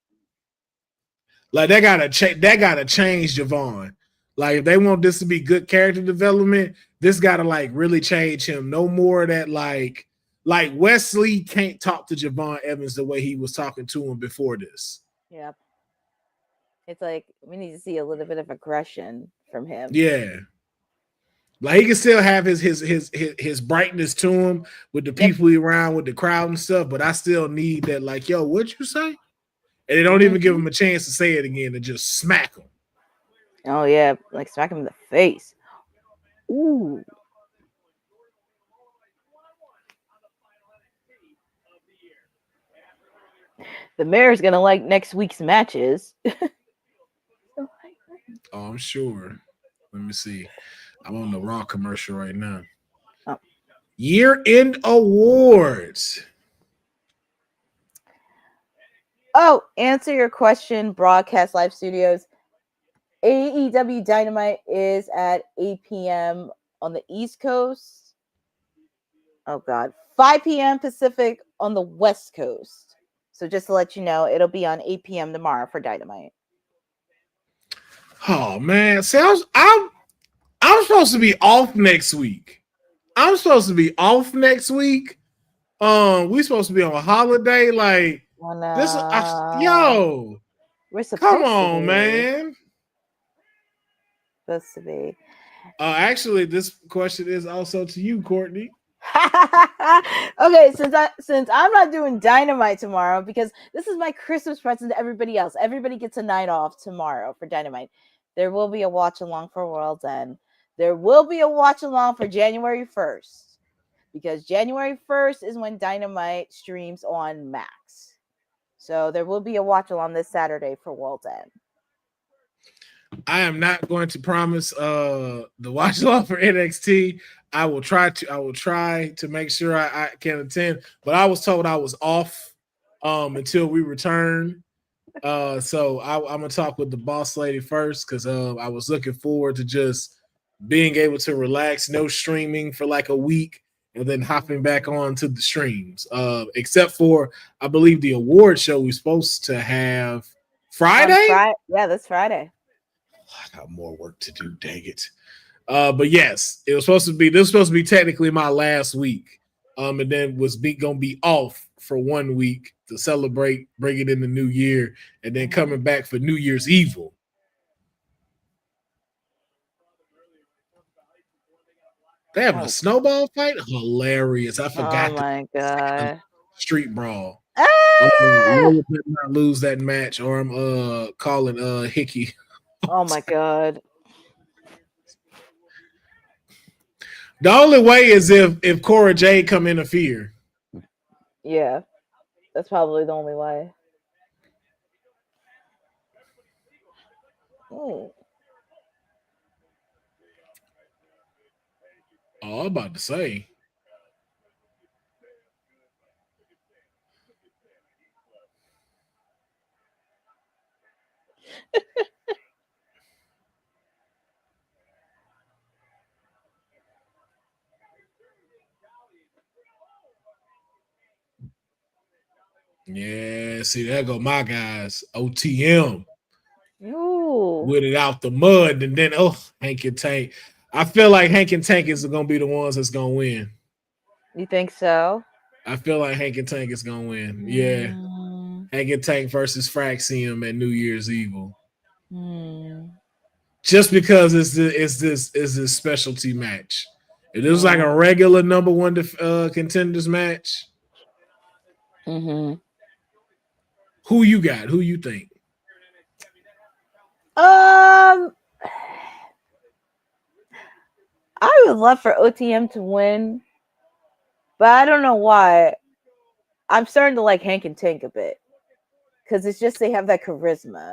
Speaker 3: Like they gotta change Javon. Like if they want this to be good character development, this gotta like really change him. No more of that like Wesley can't talk to Javon Evans the way he was talking to him before this.
Speaker 5: Yep. It's like we need to see a little bit of aggression from him.
Speaker 3: Yeah. Like he can still have his brightness to him with the people he around with the crowd and stuff, but I still need that like, yo, what'd you say? And they don't even give him a chance to say it again and just smack him.
Speaker 5: Oh yeah, like smack him in the face. Ooh. The mayor's gonna like next week's matches.
Speaker 3: Oh, I'm sure. Let me see. I'm on the Raw commercial right now.
Speaker 5: Oh.
Speaker 3: Year-end awards.
Speaker 5: Oh, answer your question, Broadcast Live Studios. AEW Dynamite is at 8 p.m. on the East Coast. Oh, God. 5 p.m. Pacific on the West Coast. So just to let you know, it'll be on 8 p.m. tomorrow for Dynamite.
Speaker 3: Oh, man. See, I'm supposed to be off next week. We supposed to be on a holiday. Like, yo.
Speaker 5: We're supposed
Speaker 3: come on,
Speaker 5: to be.
Speaker 3: man.
Speaker 5: Supposed to be.
Speaker 3: Actually, this question is also to you, Courtney.
Speaker 5: Okay, since I'm not doing Dynamite tomorrow because this is my Christmas present to everybody else. Everybody gets a night off tomorrow for Dynamite. There will be a watch along for World's End. There will be a watch along for January 1st because January 1st is when Dynamite streams on Max. So there will be a watch along this Saturday for World's End.
Speaker 3: I am not going to promise the watch along for NXT. I will try to make sure I can attend, but I was told I was off until we return. So I'm gonna talk with the boss lady first because I was looking forward to just being able to relax, no streaming for like a week, and then hopping back on to the streams. Except for I believe the award show we're supposed to have Friday.
Speaker 5: Yeah, that's Friday.
Speaker 3: I got more work to do, dang it. But yes, this was supposed to be technically my last week. And then gonna be off for 1 week to celebrate, bring it in the new year, and then coming back for New Year's Evil. They having a snowball fight? Hilarious. I forgot.
Speaker 5: Oh my God.
Speaker 3: Street brawl.
Speaker 5: Ah!
Speaker 3: Not lose that match, or I'm calling Hickey.
Speaker 5: Oh my God.
Speaker 3: The only way is if Cora Jade come interfere.
Speaker 5: Yeah. That's probably the only way. Oh.
Speaker 3: Oh, I'm about to say. Yeah, see, there go my guys. OTM.
Speaker 5: Ooh.
Speaker 3: With it out the mud, and then Hank and Tank. I feel like Hank and Tank is gonna be the ones that's gonna win.
Speaker 5: You think so?
Speaker 3: I feel like Hank and Tank is gonna win. Yeah. Hank and Tank versus Fraxium at New Year's Evil. Just because it's this specialty match. If it was like a regular number one contenders match. Who you got? Who you think?
Speaker 5: I would love for OTM to win, but I don't know why. I'm starting to like Hank and Tank a bit because it's just they have that charisma.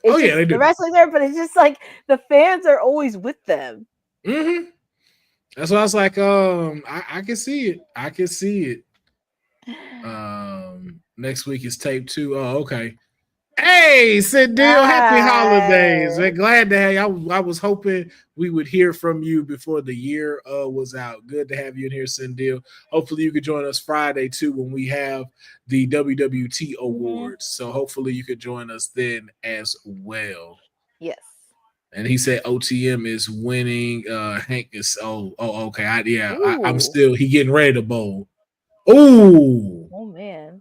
Speaker 5: It's
Speaker 3: yeah, they do.
Speaker 5: The wrestling's there, but it's just like the fans are always with them.
Speaker 3: That's why I was like, I can see it. I can see it. Next week is tape 2. Oh, okay. Hey, Cedric, happy holidays.
Speaker 5: Hi.
Speaker 3: Man, glad to have you. I was hoping we would hear from you before the year was out. Good to have you in here, Cedric. Hopefully you could join us Friday too when we have the WWT Awards. So hopefully you could join us then as well.
Speaker 5: Yes.
Speaker 3: And he said OTM is winning. Hank is okay. I'm
Speaker 5: Ooh.
Speaker 3: still he getting ready to bowl. Ooh.
Speaker 5: Oh man.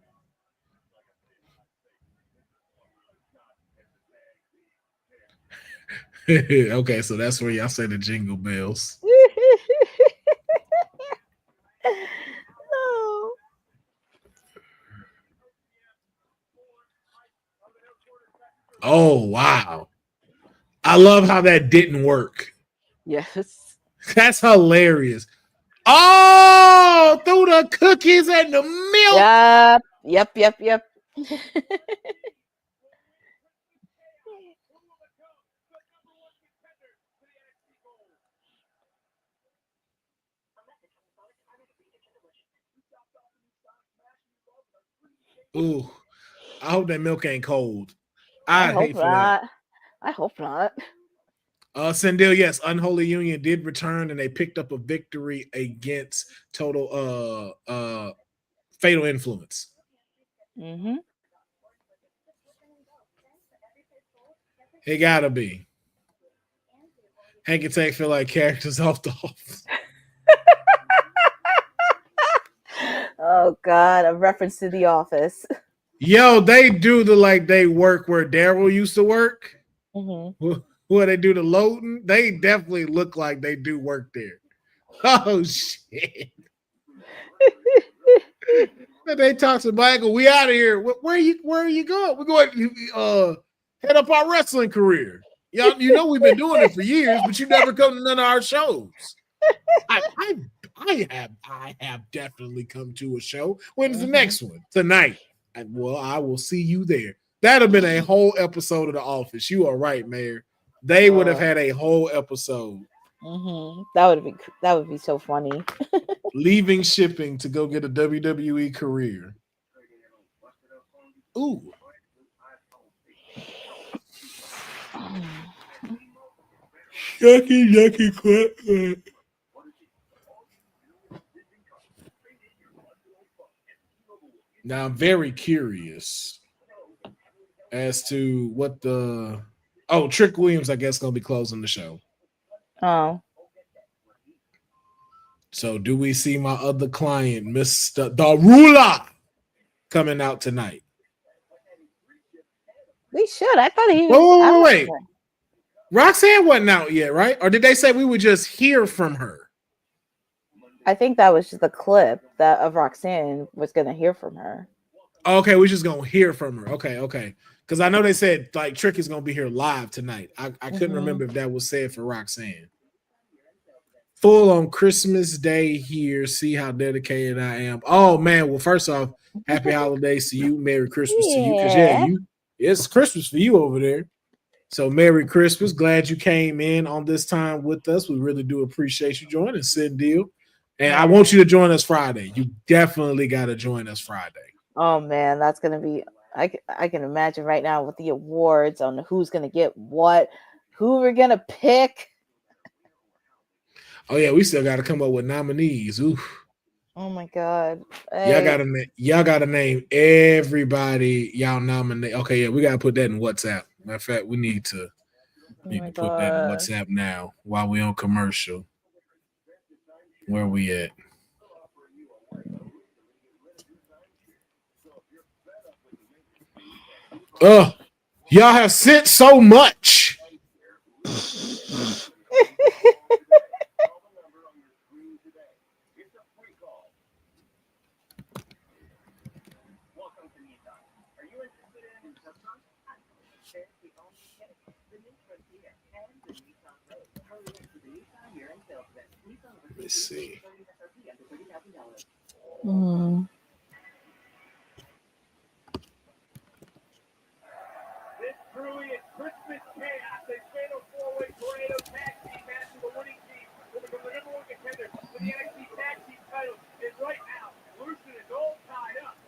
Speaker 3: Okay, so that's where y'all say the jingle bells.
Speaker 5: No.
Speaker 3: Oh wow. I love how that didn't work.
Speaker 5: Yes.
Speaker 3: That's hilarious. Oh, through the cookies and the milk.
Speaker 5: Yep.
Speaker 3: Ooh, I hope that milk ain't cold.
Speaker 5: I
Speaker 3: I
Speaker 5: hope
Speaker 3: hate for that.
Speaker 5: not. I hope not.
Speaker 3: Sendil, yes, Unholy Union did return and they picked up a victory against Fatal Influence.
Speaker 5: Mm-hmm.
Speaker 3: It gotta be. Hank and Tank feel like characters off the office.
Speaker 5: Oh God, a reference to The Office.
Speaker 3: Yo, they do the like they work where Daryl used to work.
Speaker 5: Mm-hmm.
Speaker 3: Where they do the loading, they definitely look like they do work there. Oh shit. They talk to Michael. We out of here. Where are you going? We're going to head up our wrestling career. Y'all, you know we've been doing it for years, but you never come to none of our shows. I have definitely come to a show. When's the next one? Tonight. I will see you there. That'd have been a whole episode of The Office. You are right, Mayor. They would have had a whole episode.
Speaker 5: Mm-hmm. That would be so funny.
Speaker 3: Leaving shipping to go get a WWE career. Ooh. Yucky, quack. Now I'm very curious as to what Trick Williams, I guess, gonna be closing the show.
Speaker 5: Oh.
Speaker 3: So do we see my other client, Mr. Darula, coming out tonight?
Speaker 5: We should. I thought he was.
Speaker 3: Wait. Roxanne wasn't out yet, right? Or did they say we would just hear from her?
Speaker 5: I think that was just the clip that of Roxanne was going to hear from her.
Speaker 3: Okay, we're just gonna hear from her. Okay. Because I know they said like Trick is gonna be here live tonight. I couldn't remember if that was said for Roxanne. Full on Christmas Day here. See how dedicated I am. Oh man. Well, first off, happy holidays to you. Merry Christmas to you. Because it's Christmas for you over there. So Merry Christmas. Glad you came in on this time with us. We really do appreciate you joining, Cynthia. And I want you to join us Friday. You definitely got to join us Friday.
Speaker 5: Oh man, that's gonna be. I can imagine right now with the awards on who's gonna get what, who we're gonna pick.
Speaker 3: Oh yeah, we still got to come up with nominees. Oof.
Speaker 5: Oh my God.
Speaker 3: Hey. Y'all gotta name everybody y'all nominate. Okay, yeah, we gotta put that in WhatsApp. Matter of fact, we need to put that in WhatsApp now while we on commercial. Where we at? Y'all have sent so much. Let's see.
Speaker 6: This truly is Christmas chaos. A fatal four-way tornado tag team match for the winning team will become the number one contender for the NXT tag team title. And right now, Lucian is all tied up.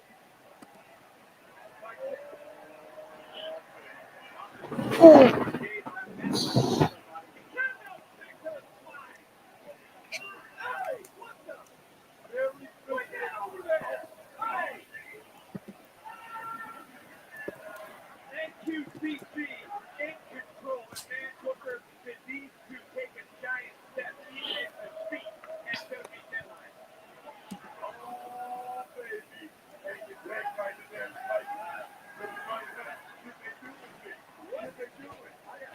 Speaker 6: NQCC in control, and man, Booker, did these two take a giant step even in defeat at WWE Deadline? Oh, baby. And you take by the damn fight. Did they do it? What did they do it? I got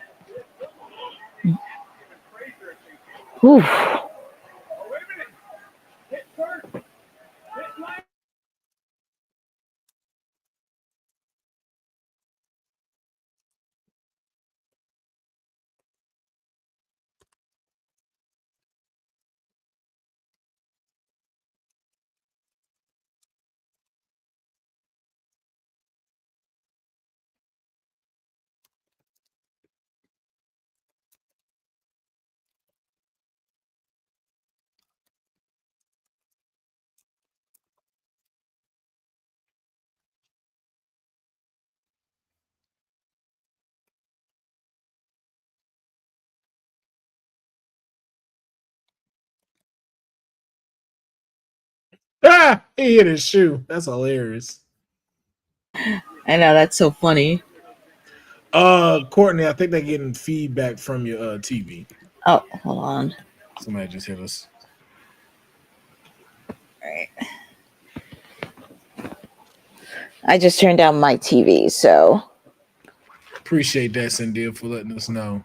Speaker 6: even crazier if they did.
Speaker 5: Oof.
Speaker 6: Oh, wait a minute. Hit first. Hit last.
Speaker 3: Ah, he hit his shoe. That's hilarious.
Speaker 5: I know, that's so funny.
Speaker 3: Courtney, I think they're getting feedback from your TV.
Speaker 5: Oh, hold on.
Speaker 3: Somebody just hit us.
Speaker 5: All right. I just turned down my TV, so
Speaker 3: Appreciate that, Cindy, for letting us know.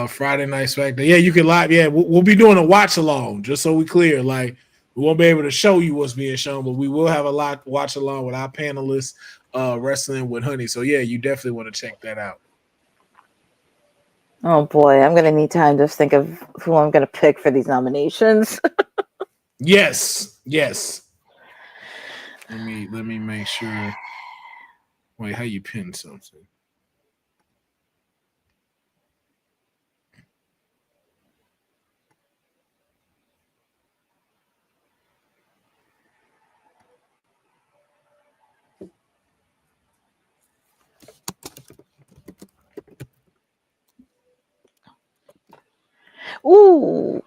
Speaker 3: Friday Night SmackDown. Yeah, you can live. Yeah, we'll be doing a watch along, just so we clear. Like, we won't be able to show you what's being shown, but we will have a lot watch along with our panelists, wrestling with Honey. So yeah, you definitely want to check that out.
Speaker 5: oh boy, I'm gonna need time to think of who I'm gonna pick for these nominations.
Speaker 3: Yes. Let me make sure. Wait, how you pin something?
Speaker 5: Ooh.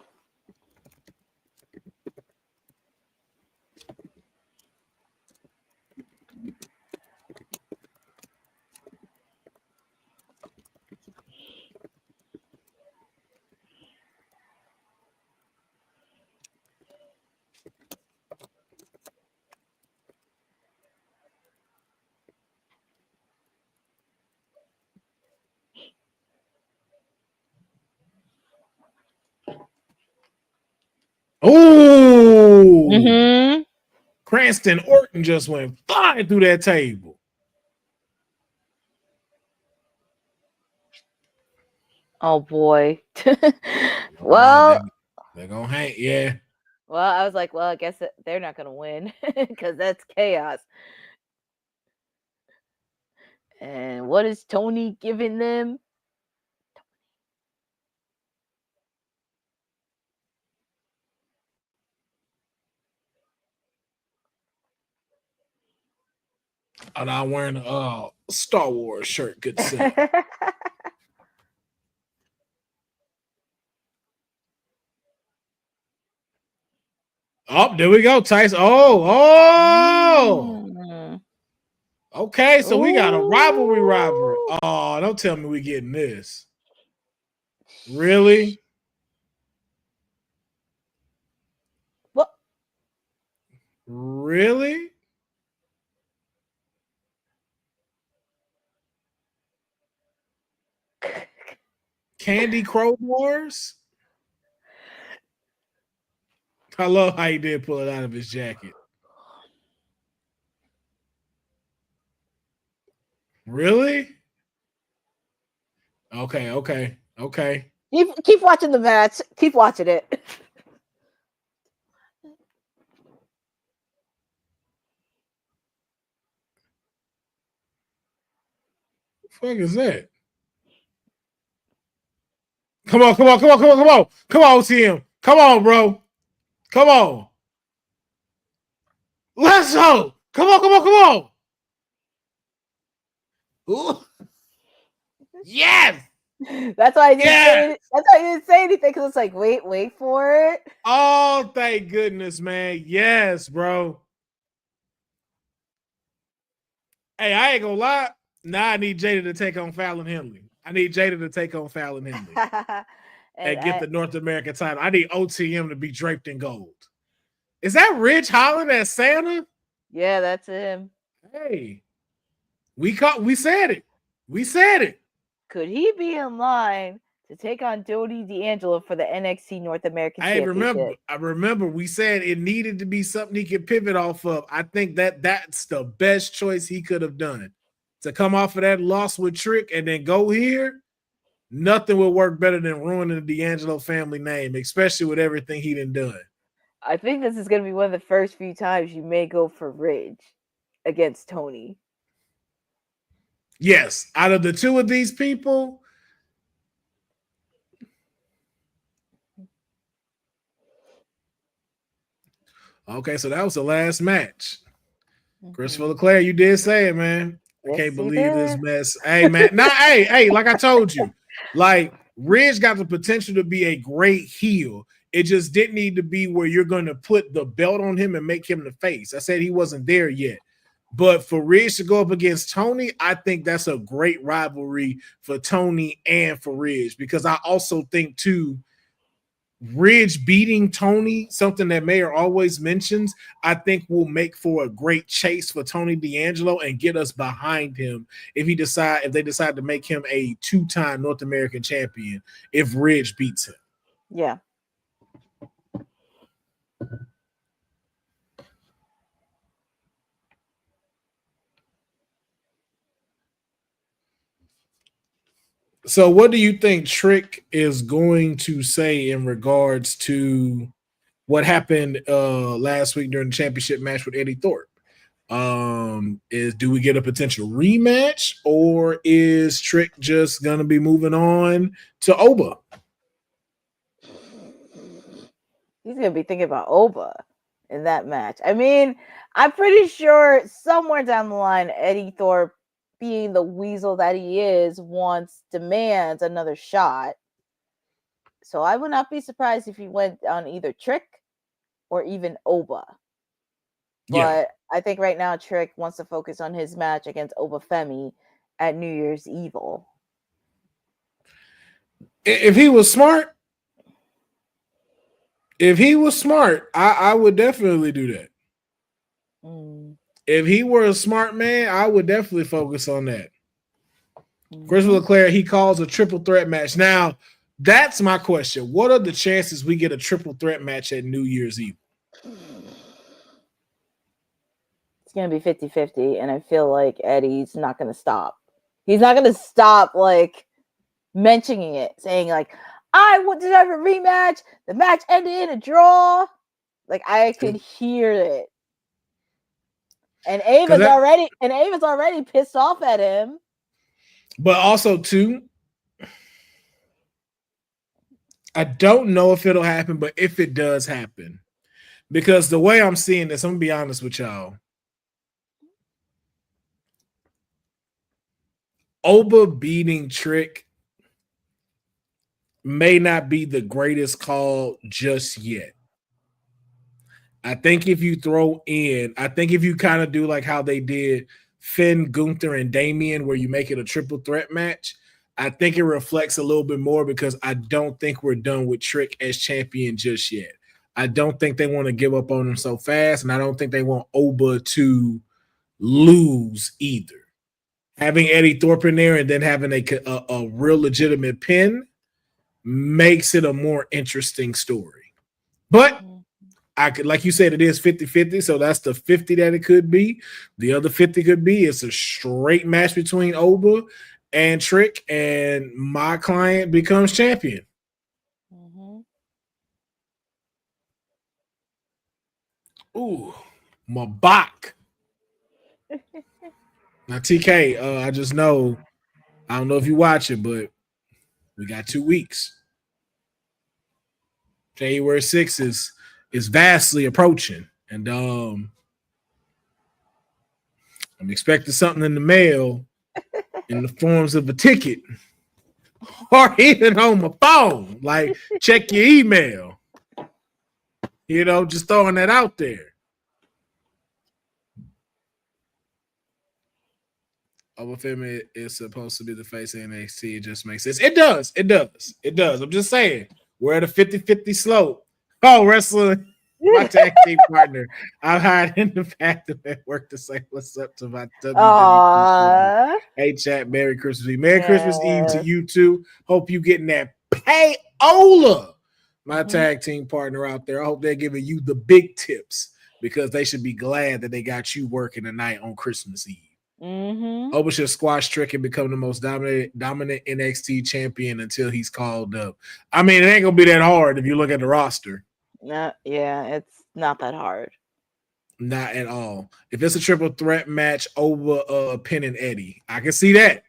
Speaker 3: Oh,
Speaker 5: Mm-hmm.
Speaker 3: Cranston Orton just went flying through that table.
Speaker 5: Oh boy. Well,
Speaker 3: they're gonna hang. Yeah.
Speaker 5: well, I was like, well, I guess they're not gonna win because that's chaos. And what is Tony giving them?
Speaker 3: And I'm wearing a Star Wars shirt. Good sir. Oh, there we go, Tyson. Oh.
Speaker 5: Mm.
Speaker 3: Okay, so we got a rivalry.
Speaker 5: Ooh.
Speaker 3: Oh, don't tell me we're getting this. Really?
Speaker 5: What?
Speaker 3: Really? Candy Crow Wars? I love how he did pull it out of his jacket. Really? Okay.
Speaker 5: Keep watching the match. Keep watching it.
Speaker 3: What the fuck is that? Come on, OTM. Come on, bro. Come on. Let's go. Come on. Ooh. Yes.
Speaker 5: That's why I didn't say. That's why I didn't say anything because it's like, wait for it.
Speaker 3: Oh, thank goodness, man. Yes, bro. Hey, I ain't gonna lie. Now I need Jada to take on Fallon Henley. and get the North American title. I need OTM to be draped in gold. Is that Ridge Holland as Santa?
Speaker 5: Yeah, that's him.
Speaker 3: Hey, we said it. We said it.
Speaker 5: Could he be in line to take on Jody D'Angelo for the NXT North American Championship?
Speaker 3: I remember we said it needed to be something he could pivot off of. I think that's the best choice he could have done. To come off of that loss with Trick and then go here, nothing would work better than ruining the D'Angelo family name, especially with everything he done.
Speaker 5: I think this is going to be one of the first few times you may go for Ridge against Tony.
Speaker 3: Yes, out of the two of these people, okay, so that was the last match. Christopher Leclerc, you did say it, man. I can't believe this mess. Hey, man. Hey, like I told you, like Ridge got the potential to be a great heel. It just didn't need to be where you're going to put the belt on him and make him the face. I said he wasn't there yet. But for Ridge to go up against Tony, I think that's a great rivalry for Tony and for Ridge, because I also think, too, Ridge beating Tony, something that Mayer always mentions, I think will make for a great chase for Tony D'Angelo and get us behind him if they decide to make him a 2-time North American champion if Ridge beats him.
Speaker 5: Yeah.
Speaker 3: So what do you think Trick is going to say in regards to what happened last week during the championship match with Eddie Thorpe? Do we get a potential rematch, or is Trick just going to be moving on to Oba?
Speaker 5: He's going to be thinking about Oba in that match. I mean, I'm pretty sure somewhere down the line, Eddie Thorpe, being the weasel that he is, demands another shot. So I would not be surprised if he went on either Trick or even Oba. But I think right now Trick wants to focus on his match against Oba Femi at New Year's Evil.
Speaker 3: If he was smart, I would definitely do that. If he were a smart man, I would definitely focus on that. Christopher Leclerc, he calls a triple threat match. Now, that's my question. What are the chances we get a triple threat match at New Year's Eve?
Speaker 5: It's going to be 50-50, and I feel like Eddie's not going to stop. He's not going to stop, like, mentioning it, saying, like, I deserve a rematch. The match ended in a draw. Like, I could hear it. And Ava's already pissed off at him.
Speaker 3: But also, too, I don't know if it'll happen, but if it does happen, because the way I'm seeing this, I'm going to be honest with y'all. Oba beating Trick may not be the greatest call just yet. I think if you kind of do like how they did Finn, Gunther, and Damian, where you make it a triple threat match, I think it reflects a little bit more, because I don't think we're done with Trick as champion just yet. I don't think they want to give up on him so fast, and I don't think they want Oba to lose either. Having Eddie Thorpe in there and then having a real legitimate pin makes it a more interesting story. But like you said, it is 50-50, so that's the 50 that it could be. The other 50 could be it's a straight match between Oba and Trick, and my client becomes champion. Ooh, my bach. Now, TK, I just know, I don't know if you watch it, but we got 2 weeks. January 6th is vastly approaching, and I'm expecting something in the mail in the forms of a ticket or even on my phone. Like, check your email. You know, just throwing that out there. Obafemi is supposed to be the face of NXT. It just makes sense. It does. It does. It does. I'm just saying. We're at a 50-50 slope. Oh, wrestling. My tag team partner. I'm hiding the fact of at work to say what's up to my WWE.
Speaker 5: Aww.
Speaker 3: Hey, chat. Merry Christmas Eve. Merry Christmas Eve to you too. Hope you getting that payola. My tag team partner out there. I hope they're giving you the big tips because they should be glad that they got you working tonight on Christmas Eve. Oba should squash Trick and become the most dominant NXT champion until he's called up. I mean, it ain't gonna be that hard if you look at the roster.
Speaker 5: Yeah, it's not that hard.
Speaker 3: Not at all. If it's a triple threat match over Penn and Eddie, I can see that.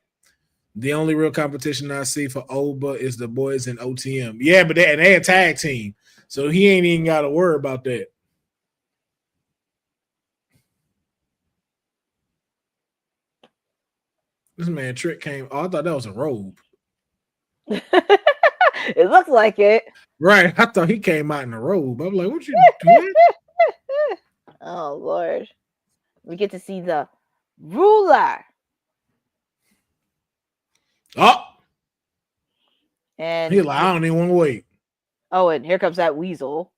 Speaker 3: The only real competition I see for Oba is the boys in OTM. Yeah, but they a tag team, so he ain't even got to worry about that. This man Trick came. Oh, I thought that was a robe.
Speaker 5: It looks like it.
Speaker 3: Right. I thought he came out in a robe. I'm like, what you doing?
Speaker 5: Oh, Lord. We get to see the ruler.
Speaker 3: Oh.
Speaker 5: And
Speaker 3: he like, I don't even want to wait.
Speaker 5: Oh, and here comes that weasel.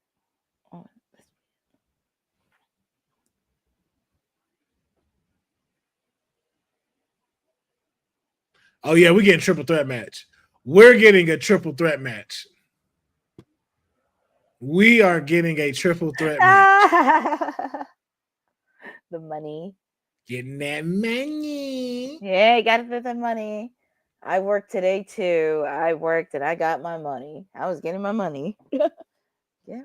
Speaker 3: Oh, yeah, we're getting a triple threat match. We're getting a triple threat match. We are getting a triple threat match.
Speaker 5: The money.
Speaker 3: Getting that money.
Speaker 5: Yeah, you got to get the money. I worked today, too. I worked and I got my money. I was getting my money. Yeah.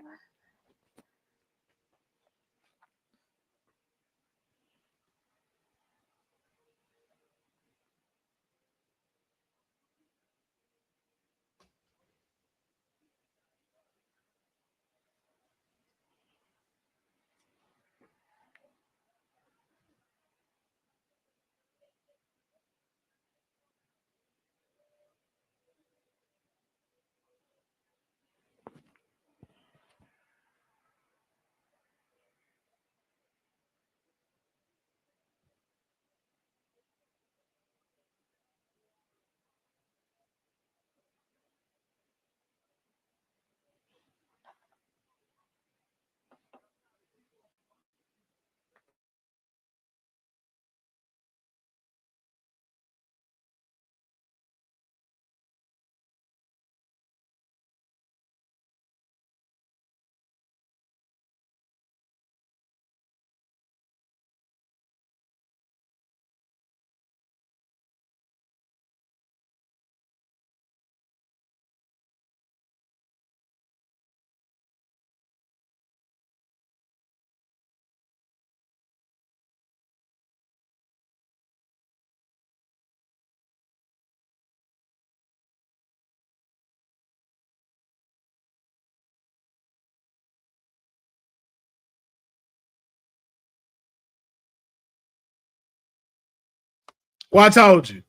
Speaker 3: Well, I told you.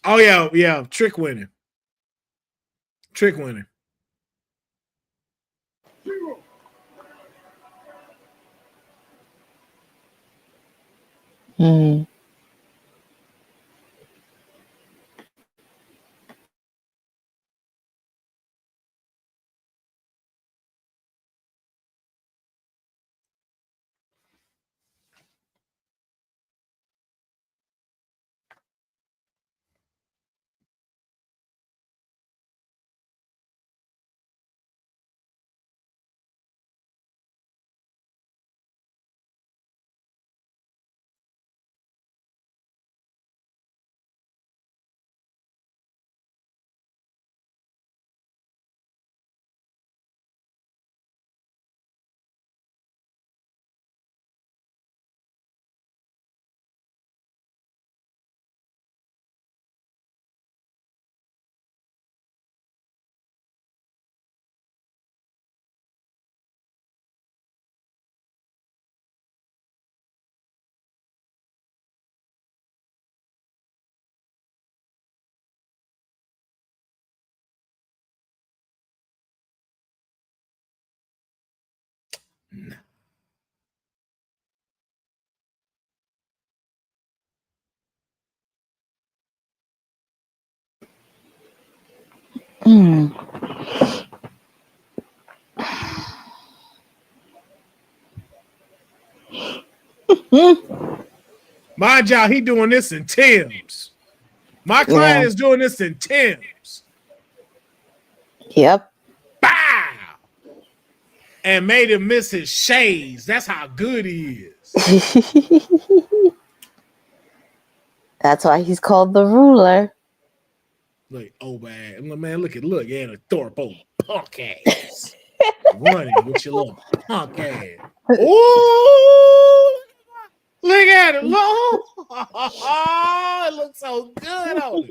Speaker 3: Oh, yeah. Trick winning. Trick winning. No. Mind y'all, he doing this in Tim's. My client is doing this in Tim's.
Speaker 5: Yep.
Speaker 3: Bow! And made him miss his shades. That's how good he is.
Speaker 5: That's why he's called the ruler.
Speaker 3: Look, man, look, yeah, the Thorpe old punk ass. Running with your little punk ass. Ooh! Look at it. Oh, it looks so good on him.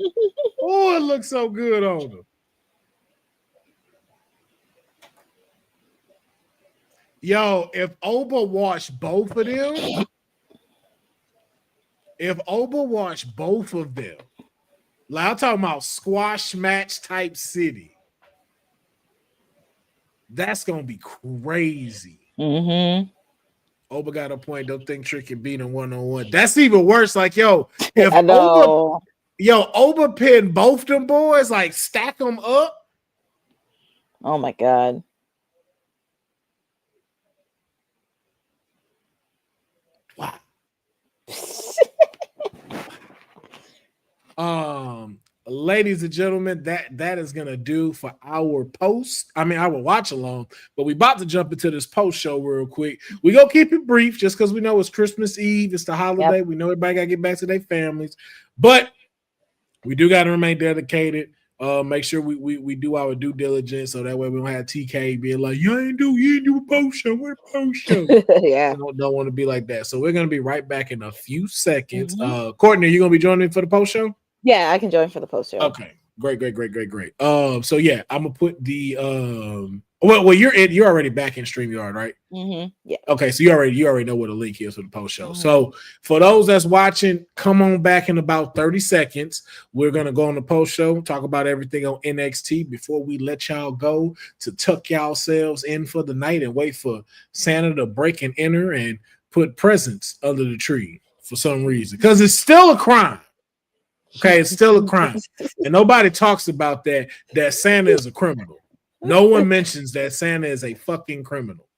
Speaker 3: Oh, it looks so good on him. Yo, if Oba watched both of them, like I'm talking about squash match type city, that's gonna be crazy.
Speaker 5: Mm-hmm.
Speaker 3: Oba got a point. Don't think Trick can beat him 1-on-1. That's even worse. Like, yo, if
Speaker 5: I know.
Speaker 3: Oba pinned both them boys, like stack them up.
Speaker 5: Oh my God.
Speaker 3: Wow. Ladies and gentlemen, that is gonna do for our watch along. But we about to jump into this post show real quick. We gonna keep it brief just because we know it's Christmas Eve, it's the holiday. Yep. We know everybody gotta get back to their families, but we do gotta remain dedicated. Make sure we do our due diligence so that way we don't have TK being like, you ain't do a post show. We're a post show.
Speaker 5: Yeah.
Speaker 3: Don't want to be like that. So we're gonna be right back in a few seconds. Mm-hmm. Courtney, are you gonna be joining for the post show?
Speaker 5: Yeah, I can join for the post show.
Speaker 3: Okay, great. So yeah, I'm gonna put the well, you're already back in StreamYard, right?
Speaker 5: Mm-hmm. Yeah.
Speaker 3: Okay, so you already know what the link is for the post show. Mm-hmm. So for those that's watching, come on back in about 30 seconds. We're gonna go on the post show, talk about everything on NXT before we let y'all go to tuck yourselves in for the night and wait for Santa to break and enter and put presents under the tree for some reason, because it's still a crime. Okay, it's still a crime. And nobody talks about that Santa is a criminal. No one mentions that Santa is a fucking criminal.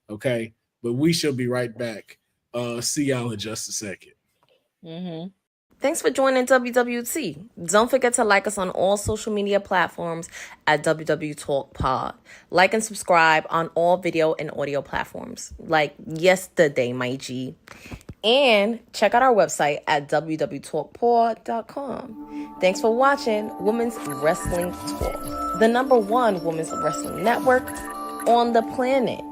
Speaker 3: Okay, but we shall be right back. See y'all in just a second.
Speaker 2: Mm-hmm. Thanks for joining WWT. Don't forget to like us on all social media platforms at WW Talk Pod. Like and subscribe on all video and audio platforms like yesterday, my G. And check out our website at www.talkpod.com. Thanks for watching Women's Wrestling Talk, the #1 women's wrestling network on the planet.